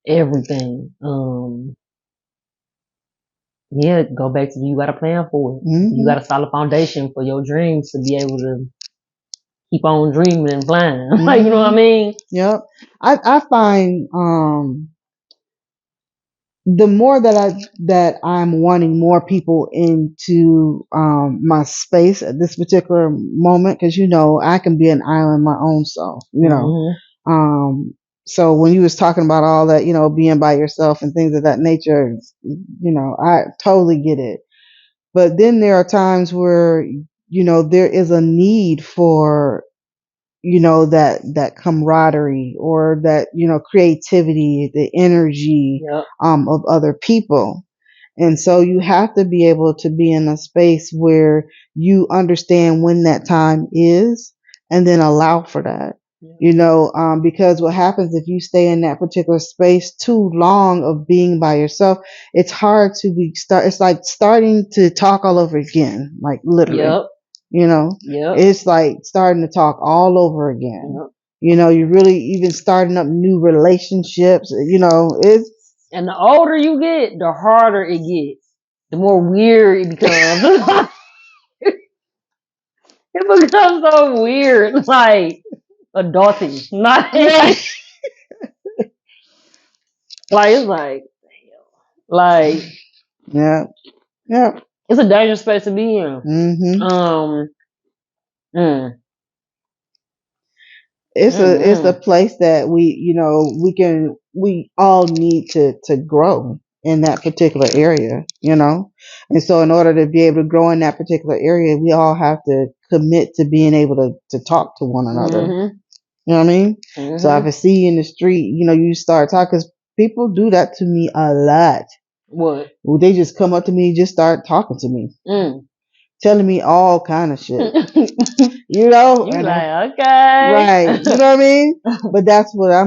everything. Yeah, go back to you got a plan for it. You got a solid foundation for your dreams to be able to keep on dreaming and flying. Like, you know what I mean? Yep. I find the more that I'm wanting more people into my space at this particular moment, because you know I can be an island my own self, you know. So when you was talking about all that, you know, being by yourself and things of that nature, you know, I totally get it. But then there are times where, you know, there is a need for, you know, that camaraderie, or that, you know, creativity, the energy of other people. And so you have to be able to be in a space where you understand when that time is, and then allow for that. You know, because what happens if you stay in that particular space too long of being by yourself, it's hard to it's like starting to talk all over again, like literally. You know, it's like starting to talk all over again. You know, you're really even starting up new relationships. You know, and the older you get, the harder it gets. The more weird it becomes. It becomes so weird, like adulting. Like it's like yeah. It's a dangerous space to be in. It's a place that we all need to grow in that particular area, you know. And so in order to be able to grow in that particular area, we all have to commit to being able to talk to one another. You know what I mean? So if I see you in the street, you know, you start talking, because people do that to me a lot. What? Well, they just come up to me, just start talking to me. Telling me all kind of shit. You know? You're like, okay. Right. You know what I mean? But that's what I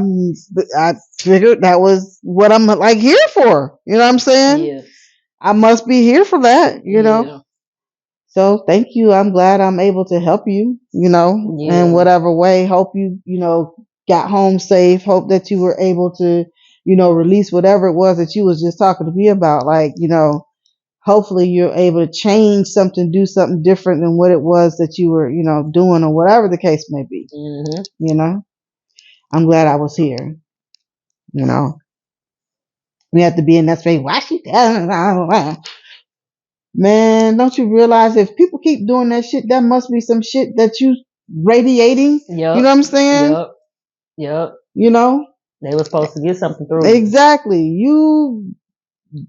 figured that was what I'm like here for. You know what I'm saying? Yeah. I must be here for that, you know? So thank you. I'm glad I'm able to help you, you know, in whatever way. Hope you, you know, got home safe. Hope that you were able to, you know, release whatever it was that you was just talking to me about. Like, you know, hopefully you're able to change something, do something different than what it was that you were, you know, doing, or whatever the case may be. You know, I'm glad I was here. You know, we have to be in that space. Why she? Man, don't you realize if people keep doing that shit, that must be some shit that you radiating. You know what I'm saying? Yep. You know, they were supposed to get something through. Exactly. You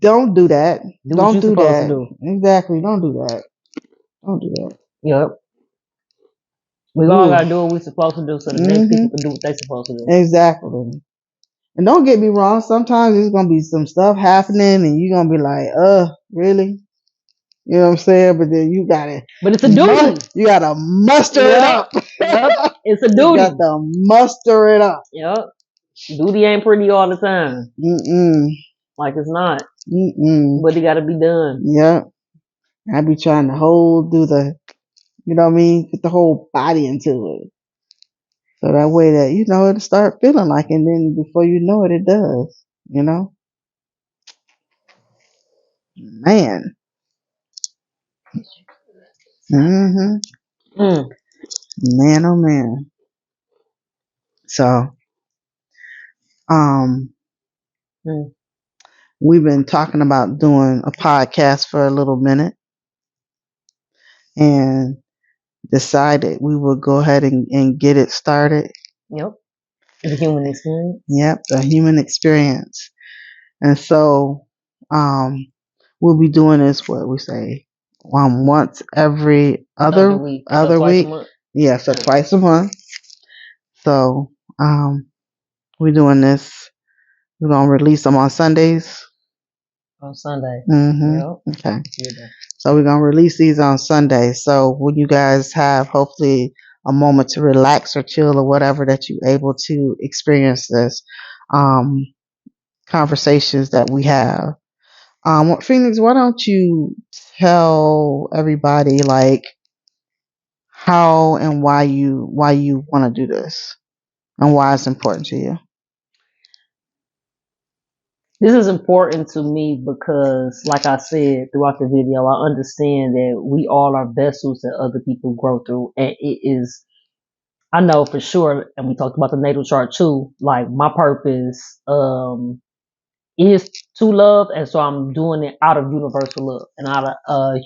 don't do that. Don't do that. Do. Exactly. Don't do that. Don't do that. Yep. We all gotta do what we're supposed to do, so the next people can do what they're supposed to do. Exactly. And don't get me wrong, sometimes there's gonna be some stuff happening and you're gonna be like, really? You know what I'm saying? But then you gotta, but it's a duty. You gotta muster it up. Yep. It's a duty. You got to muster it up. Yep. Duty ain't pretty all the time. Like it's not. But it gotta be done. Yep. I be trying to do the, you know what I mean? Put the whole body into it. So that way that, you know, it'll start feeling like it, and then before you know it, it does, you know? Man. Mm-hmm. Mm. Man, oh man. So, um, Mm. we've been talking about doing a podcast for a little minute and decided we would go ahead and get it started. Yep. The human experience. Yep, the human experience. And so, we'll be doing this, what we say, once every Other week. So other twice a week. month. Yeah, so twice a month. So, we're doing this. We're gonna release them on Sundays. On Sunday. Mm-hmm. Yep. Okay. Yeah. So we're gonna release these on Sunday. So when you guys have hopefully a moment to relax or chill or whatever that you're able to experience this conversations that we have. Phoenix, why don't you tell everybody like how and why you want to do this and why it's important to you? This is important to me because, like I said throughout the video, I understand that we all are vessels that other people grow through. And it is, I know for sure, and we talked about the natal chart too, like my purpose is to love. And so I'm doing it out of universal love and out of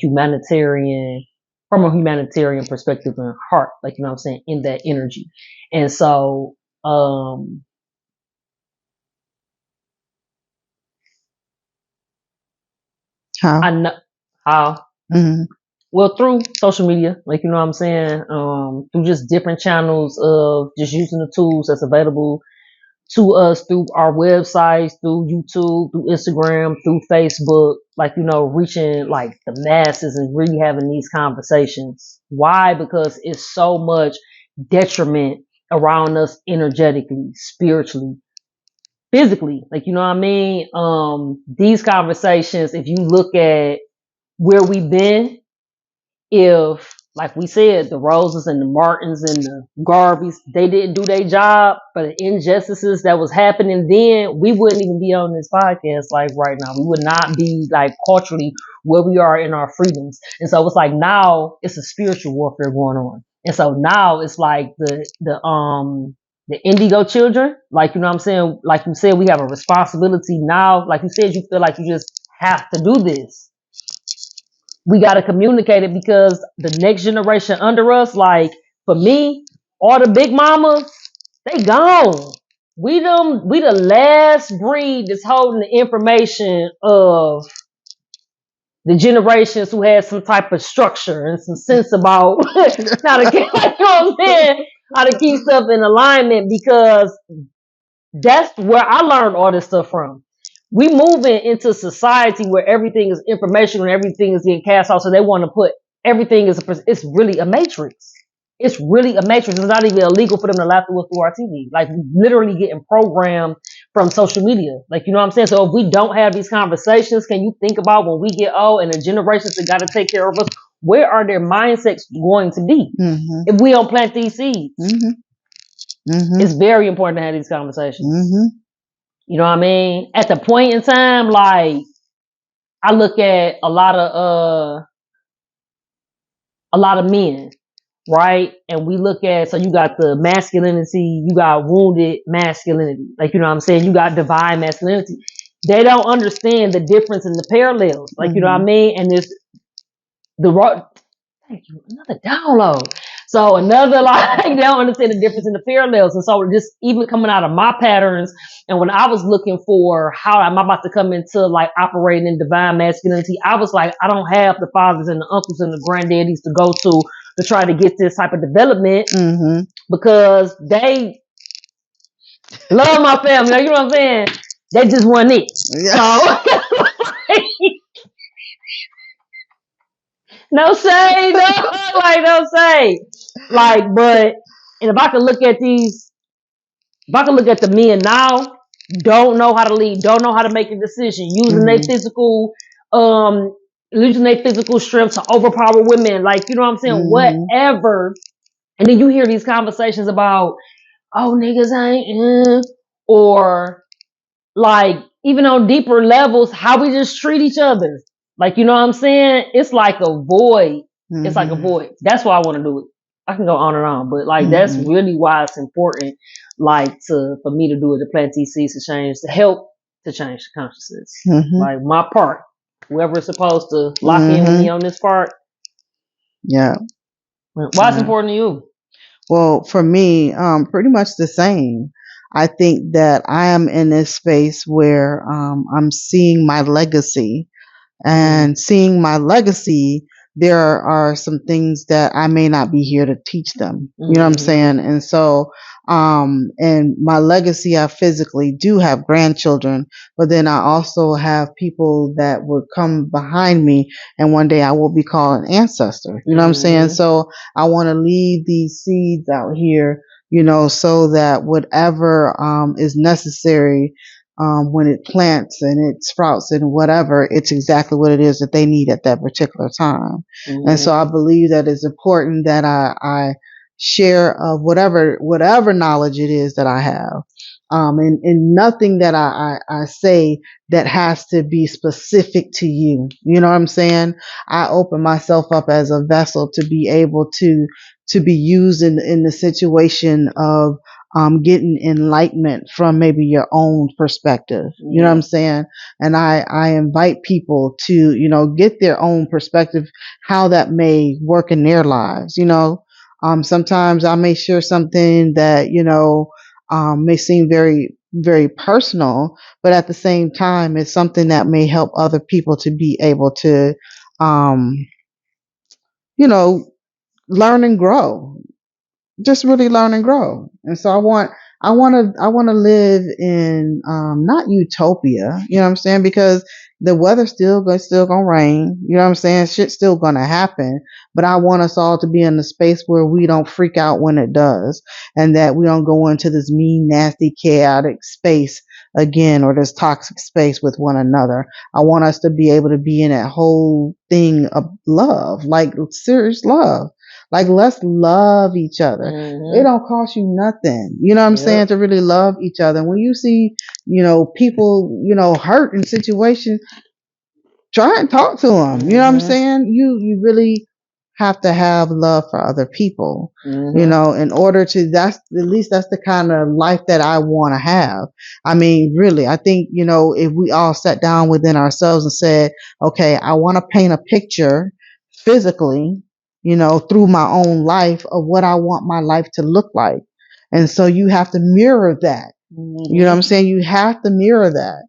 from a humanitarian perspective and heart, like, you know what I'm saying, in that energy. And so, How? I know how. Mm-hmm. Well, through social media, like, you know what I'm saying, through just different channels of just using the tools that's available to us through our websites, through YouTube, through Instagram, through Facebook, like, you know, reaching like the masses and really having these conversations. Why? Because it's so much detriment around us energetically, spiritually, physically. Like, you know what I mean? These conversations, if you look at where we've been, if, like we said, the Roses and the Martins and the Garveys, they didn't do their job for the injustices that was happening then, we wouldn't even be on this podcast like right now. We would not be like culturally where we are in our freedoms. And so it's like now it's a spiritual warfare going on. And so now it's like the indigo children, like, you know what I'm saying? Like you said, we have a responsibility now. Like you said, you feel like you just have to do this. We got to communicate it because the next generation under us, like for me, all the big mamas, they gone. We the last breed that's holding the information of the generations who had some type of structure and some sense about how to keep, you know what I'm saying, how to keep stuff in alignment, because that's where I learned all this stuff from. We moving into society where everything is information and everything is getting cast off. So they want to put everything it's really a matrix. It's really a matrix. It's not even illegal for them to laugh through us through our TV. Like literally getting programmed from social media. Like, you know what I'm saying? So if we don't have these conversations, can you think about when we get old and the generations that got to take care of us, where are their mindsets going to be if we don't plant these seeds? It's very important to have these conversations. You know what I mean? At the point in time, like I look at a lot of men, right? And we look at, so you got the masculinity, you got wounded masculinity. Like, you know what I'm saying? You got divine masculinity. They don't understand the difference in the parallels. Like, you know what I mean? And there's thank you, another download. So another, like, they don't understand the difference in the parallels. And so just even coming out of my patterns, and when I was looking for how am I about to come into like operating in divine masculinity, I was like, I don't have the fathers and the uncles and the granddaddies to go to try to get this type of development because they love my family. You know what I'm saying? They just want it. So no shade, no, like no shade. Like, but and if I could look at the men now, don't know how to lead, don't know how to make a decision, using their physical strength to overpower women, like, you know what I'm saying, whatever. And then you hear these conversations about, oh, niggas ain't, or like even on deeper levels, how we just treat each other. Like, you know what I'm saying? It's like a void. Mm-hmm. It's like a void. That's why I want to do it. I can go on and on, but like that's really why it's important, like for me to do it, to plant these seeds to change, to help to change the consciousness. Like my part, whoever is supposed to lock in with me on this part. Yeah. Why it's important to you? Well, for me, pretty much the same. I think that I am in this space where I'm seeing my legacy. And seeing my legacy, there are some things that I may not be here to teach them. You know what I'm saying? And so, and my legacy, I physically do have grandchildren, but then I also have people that would come behind me, and one day I will be called an ancestor. You know what I'm saying? So I want to leave these seeds out here, you know, so that whatever is necessary, when it plants and it sprouts and whatever, it's exactly what it is that they need at that particular time. And so I believe that it's important that I share of whatever knowledge it is that I have. And nothing that I say that has to be specific to you. You know what I'm saying? I open myself up as a vessel to be able to be used in the situation of getting enlightenment from maybe your own perspective. You know what I'm saying? And I invite people to, you know, get their own perspective, how that may work in their lives. You know, sometimes I may share something that, you know, may seem very, very personal, but at the same time, it's something that may help other people to be able to, you know, learn and grow, just really learn and grow. And so I want to live in, not utopia, you know what I'm saying? Because the weather's still gonna rain, you know what I'm saying? Shit's still gonna happen, but I want us all to be in a space where we don't freak out when it does, and that we don't go into this mean, nasty, chaotic space again, or this toxic space with one another. I want us to be able to be in that whole thing of love, like serious love. Like, let's love each other. It don't cost you nothing. You know what I'm saying? To really love each other. When you see, you know, people, you know, hurt in situations, try and talk to them. You know what I'm saying? You really have to have love for other people, you know, in order to, that's at least that's the kind of life that I want to have. I mean, really, I think, you know, if we all sat down within ourselves and said, okay, I want to paint a picture physically, you know, through my own life of what I want my life to look like. And so you have to mirror that. You know what I'm saying? You have to mirror that.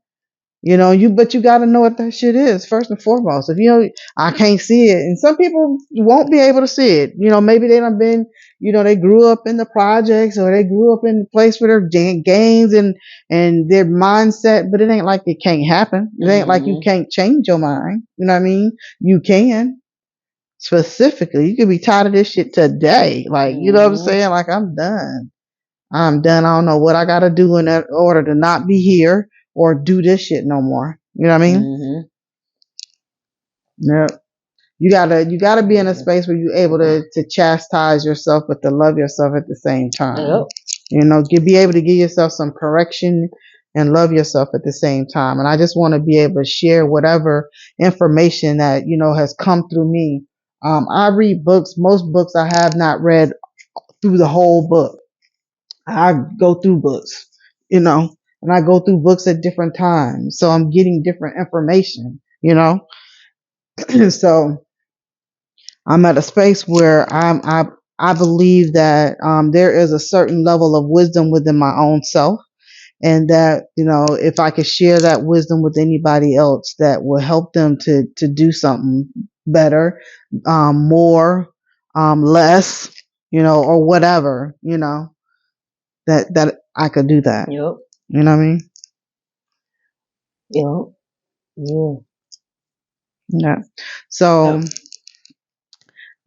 You know, but you got to know what that shit is first and foremost. If you know, I can't see it, and some people won't be able to see it. You know, maybe they done been, you know, they grew up in the projects, or they grew up in the place where their gangs and their mindset. But it ain't like it can't happen. It ain't like you can't change your mind. You know what I mean? You can. Specifically, you could be tired of this shit today. Like, you know what I'm saying? Like, I'm done. I'm done. I don't know what I got to do in order to not be here or do this shit no more. You know what I mean? Yep. You gotta be in a space where you're able to chastise yourself, but to love yourself at the same time. You know, be able to give yourself some correction and love yourself at the same time. And I just want to be able to share whatever information that, you know, has come through me. I read books. Most books I have not read through the whole book. I go through books, you know, and I go through books at different times. So I'm getting different information, you know. So I'm at a space where I believe that there is a certain level of wisdom within my own self, and that, you know, if I could share that wisdom with anybody else, that will help them to do something better, more, less, you know, or whatever, you know, that I could do that. You know what I mean? Yeah. So,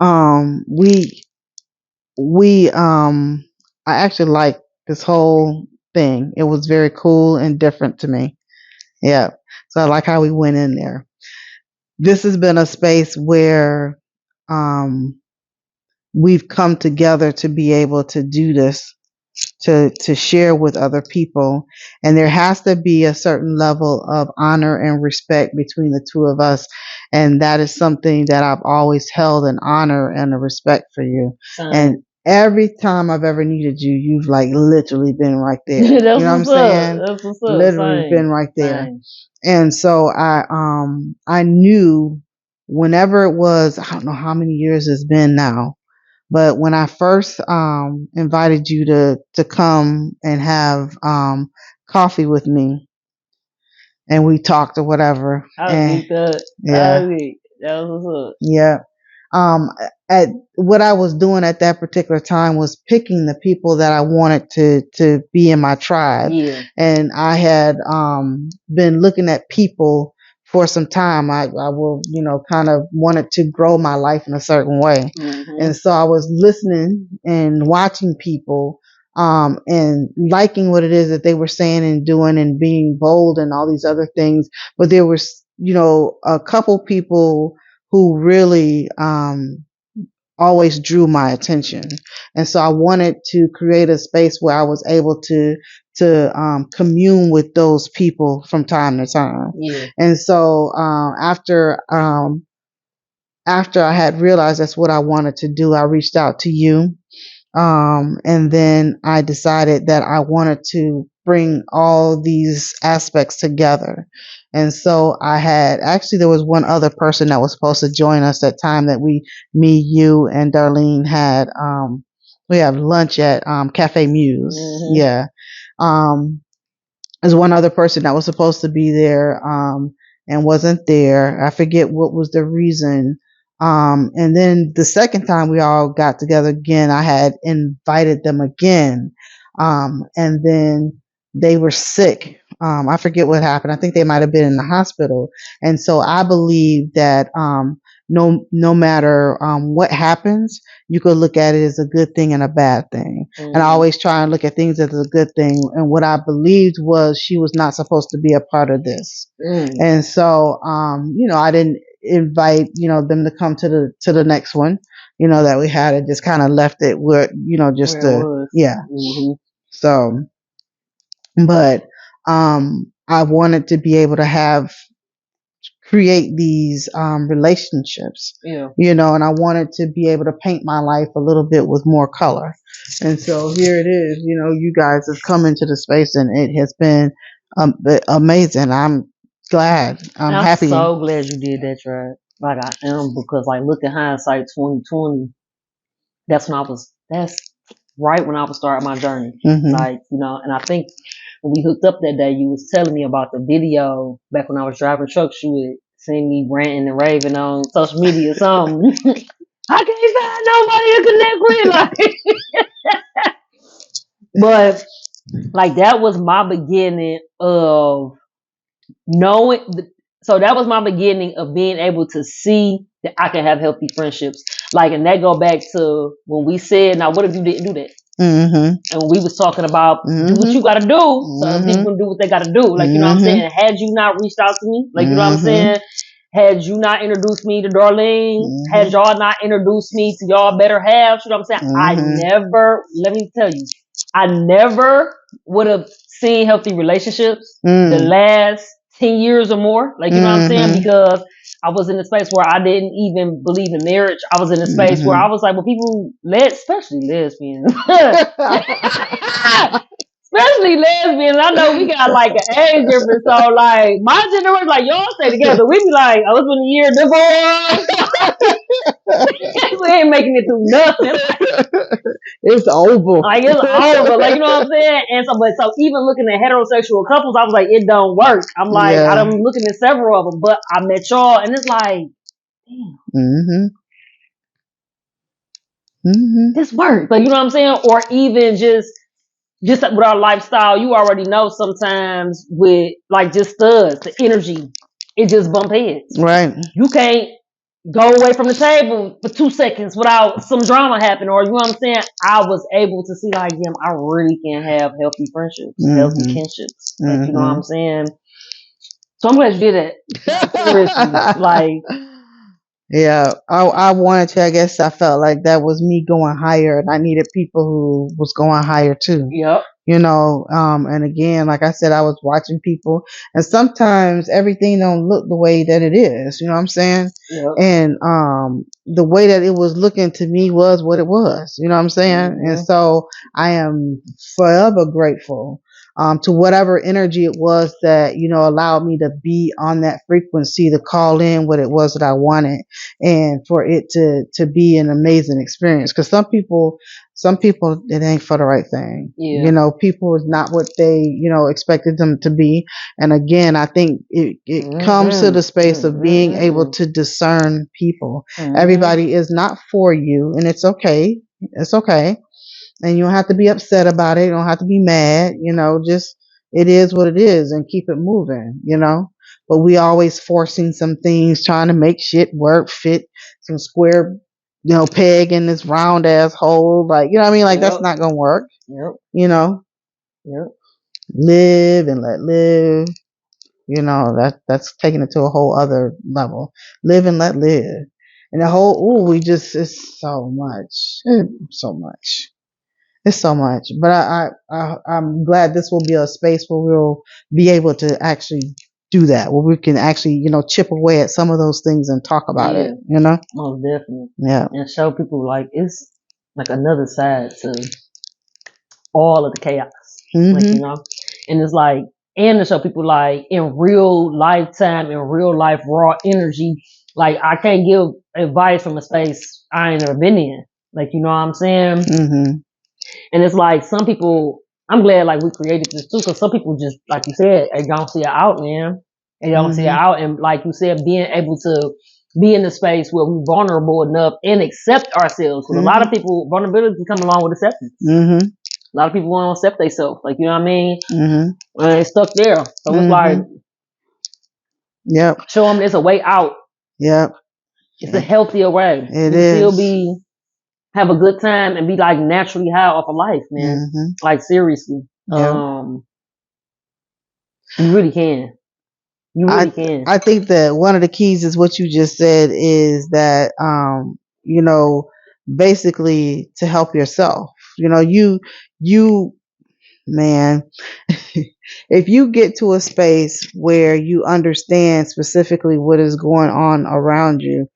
I actually like this whole thing. It was very cool and different to me. Yeah. So I like how we went in there. This has been a space where, we've come together to be able to do this, to share with other people. And there has to be a certain level of honor and respect between the two of us. And that is something that I've always held an honor and a respect for you. And every time I've ever needed you, you've like literally been right there. You know what I'm saying? That's what's up. Literally been right there. And so I knew whenever it was, I don't know how many years it's been now, but when I first invited you to come and have coffee with me, and we talked or whatever, and that was what's up. Yeah. At what I was doing at that particular time was picking the people that I wanted to be in my tribe. Yeah. And I had been looking at people for some time. I will, kind of wanted to grow my life in a certain way. Mm-hmm. And so I was listening and watching people and liking what it is that they were saying and doing and being bold and all these other things. But there was, a couple people who really always drew my attention. And so I wanted to create a space where I was able to commune with those people from time to time. Yeah. And so after I had realized that's what I wanted to do, I reached out to you. And then I decided that I wanted to bring all these aspects together. And so there was one other person that was supposed to join us that time that me, you, and Darlene had, we have lunch at, Cafe Muse. Mm-hmm. Yeah. There's one other person that was supposed to be there, and wasn't there. I forget what was the reason. And then the second time we all got together again, I had invited them again. And then they were sick. I forget what happened. I think they might have been in the hospital. And so I believe that, no matter, what happens, you could look at it as a good thing and a bad thing. Mm-hmm. And I always try and look at things as a good thing. And what I believed was she was not supposed to be a part of this. And so, I didn't invite, them to come to the next one, that we had, and just kind of left it where, yeah. Mm-hmm. So, but, I wanted to be able to create these relationships, and I wanted to be able to paint my life a little bit with more color. And so here it is, you guys have come into the space and it has been amazing. I'm glad. I'm happy. I'm so glad you did that, right? Like I am, because like look at hindsight 2020. That's right when I was starting my journey. Mm-hmm. Like, and I think when we hooked up that day, you was telling me about the video back when I was driving trucks. You would send me ranting and raving on social media or something. I can't find nobody to connect with. But like that was my beginning of knowing. So that was my beginning of being able to see that I can have healthy friendships. Like, and that go back to when we said, now what if you didn't do that? Mm-hmm. And when we was talking about do what you got to do, so other people can do what they got to do. Like, you know what I'm saying? Had you not reached out to me, like, you know what I'm saying? Had you not introduced me to Darlene, had y'all not introduced me to y'all better halves, you know what I'm saying? I never, let me tell you, I never would have seen healthy relationships the last 10 years or more. Like, you know what I'm saying? Because I was in a space where I didn't even believe in marriage. I was in a space where I was like, well, people, especially lesbians, especially lesbians, I know we got like an age difference. So like my generation, like y'all stay together, we be like, oh, it's been a year divorce. We ain't making it through nothing. It's over. Like it's over. Like, you know what I'm saying? And so even looking at heterosexual couples, I was like, it don't work. I'm like, I'm looking at several of them, but I met y'all, and it's like, damn. This works. Like, you know what I'm saying? Or even just with our lifestyle, you already know sometimes with like just studs, the energy, it just bump heads. Right. You can't go away from the table for 2 seconds without some drama happening, or you know what I'm saying? I was able to see like, damn, I really can have healthy friendships, healthy kinships. Like, you know what I'm saying? So I'm glad you did that. Seriously. Like, Yeah, I wanted to. I guess I felt like that was me going higher, and I needed people who was going higher too. Yep. And again, like I said, I was watching people, and sometimes everything don't look the way that it is. You know what I'm saying? Yep. And the way that it was looking to me was what it was. You know what I'm saying? And so I am forever grateful to whatever energy it was that allowed me to be on that frequency, to call in what it was that I wanted, and for it to be an amazing experience. Because some people, it ain't for the right thing. Yeah. People is not what they, expected them to be. And again, I think it comes to the space of being able to discern people. Everybody is not for you, and it's okay. It's okay. And you don't have to be upset about it. You don't have to be mad. Just it is what it is, and keep it moving. But we always forcing some things, trying to make shit work, fit some square, peg in this round ass hole. Like, you know what I mean? Like, that's not gonna work. Yep. Yep. Live and let live. That's taking it to a whole other level. Live and let live. And the whole, it's so much. So much. It's so much. But I'm glad this will be a space where we'll be able to actually do that, where we can actually, chip away at some of those things and talk about it, Most definitely. Yeah. And show people like it's like another side to all of the chaos. Mm-hmm. And it's like, and to show people like in real lifetime, in real life raw energy, like I can't give advice from a space I ain't never been in. Like, you know what I'm saying? Mm-hmm. And it's like some people, I'm glad like we created this too, because some people just, like you said, they don't see it out, man. They don't see it out. And like you said, being able to be in the space where we're vulnerable enough and accept ourselves. Because a lot of people, vulnerability come along with acceptance. A lot of people won't accept themselves. Like, you know what I mean? And they stuck there. So it's like, show them there's a way out. It's a healthier way. It you is. Still have a good time and be like naturally high off of life, man. Like seriously. You really can. You really can. I think that one of the keys is what you just said, is that basically to help yourself. You man, if you get to a space where you understand specifically what is going on around you,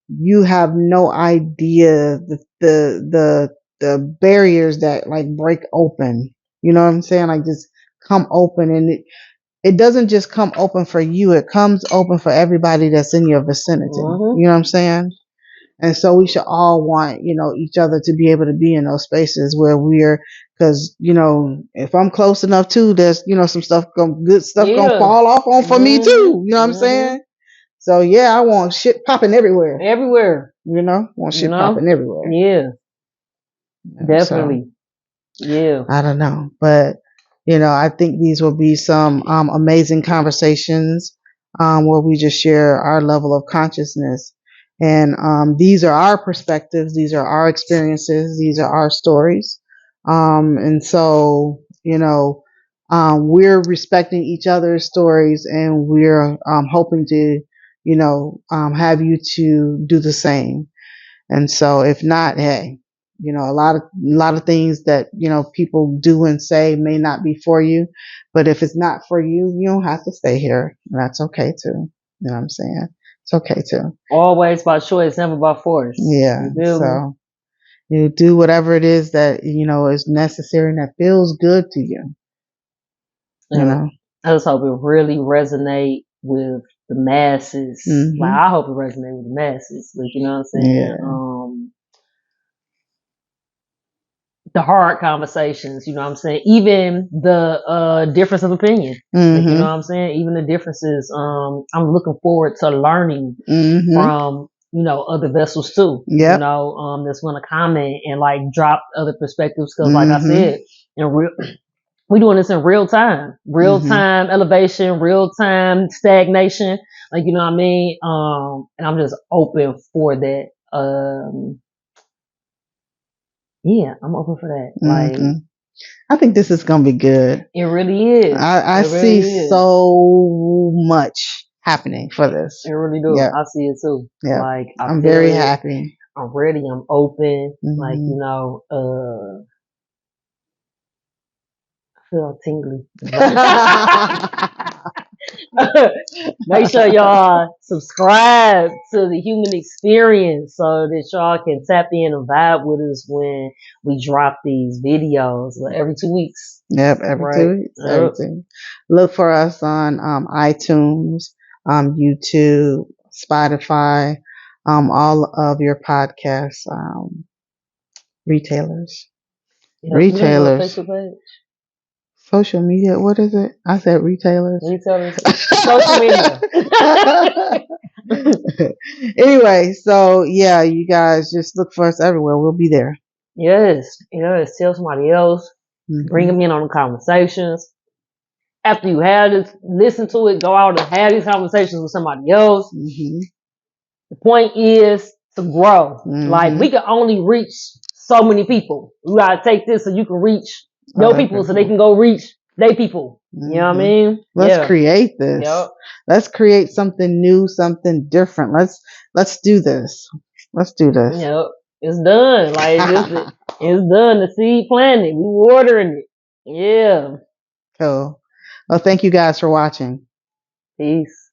you have no idea the barriers that like break open. You know what I'm saying? Like just come open, and it doesn't just come open for you, it comes open for everybody that's in your vicinity. You know what I'm saying? And so we should all want, each other to be able to be in those spaces where because, if I'm close enough too, there's, some good stuff gonna fall off on for me too. You know what I'm saying? So yeah, I want shit popping everywhere. Everywhere. Want shit popping everywhere. Yeah. Definitely. So, I don't know. But, I think these will be some amazing conversations where we just share our level of consciousness. And these are our perspectives. These are our experiences. These are our stories. And so, we're respecting each other's stories, and we're hoping to, have you to do the same. And so if not, hey, a lot of things that, people do and say may not be for you, but if it's not for you, you don't have to stay here. That's okay too. You know what I'm saying? It's okay too. Always by choice, never by force. Yeah. So you do whatever it is that, is necessary and that feels good to you. I just hope it really resonate with the masses. Like I hope it resonate with the masses. Like, you know what I'm saying? The hard conversations, you know what I'm saying? Even the difference of opinion. Like, you know what I'm saying? Even the differences. I'm looking forward to learning from, other vessels too. Yep. That's gonna comment and like drop other perspectives. Cause like I said, we're doing this in real time elevation, real time stagnation. Like, you know what I mean? And I'm just open for that. Yeah, I'm open for that. Like, I think this is gonna be good. It really is. I really see so much happening for this. It really do. Yeah. I see it too. Yeah. Like I'm very happy. I'm ready. I'm open. Like, Mhm. Mm-hmm. I feel tingly. Make sure y'all subscribe to the Human Experience so that y'all can tap in and vibe with us when we drop these videos every 2 weeks. Yep, every Right. 2 weeks. Yep. Every 2 weeks. Look for us on iTunes, YouTube, Spotify, all of your podcast retailers. Yeah, we don't have a Retailers. Facebook page. Social media, what is it? I said retailers. Retailers. Social media. Anyway, so yeah, you guys just look for us everywhere. We'll be there. Yes. Tell somebody else. Mm-hmm. Bring them in on the conversations. After you have this, listen to it, go out and have these conversations with somebody else. Mm-hmm. The point is to grow. Mm-hmm. Like, we can only reach so many people. You gotta take this so you can reach your people so they can go reach their people. Mm-hmm. You know what I mean? Let's create this. Yep. Let's create something new, something different. Let's do this. Let's do this. Yep. It's done. Like, it's done. The seed planted. We watering it. Yeah. Cool. Well, thank you guys for watching. Peace.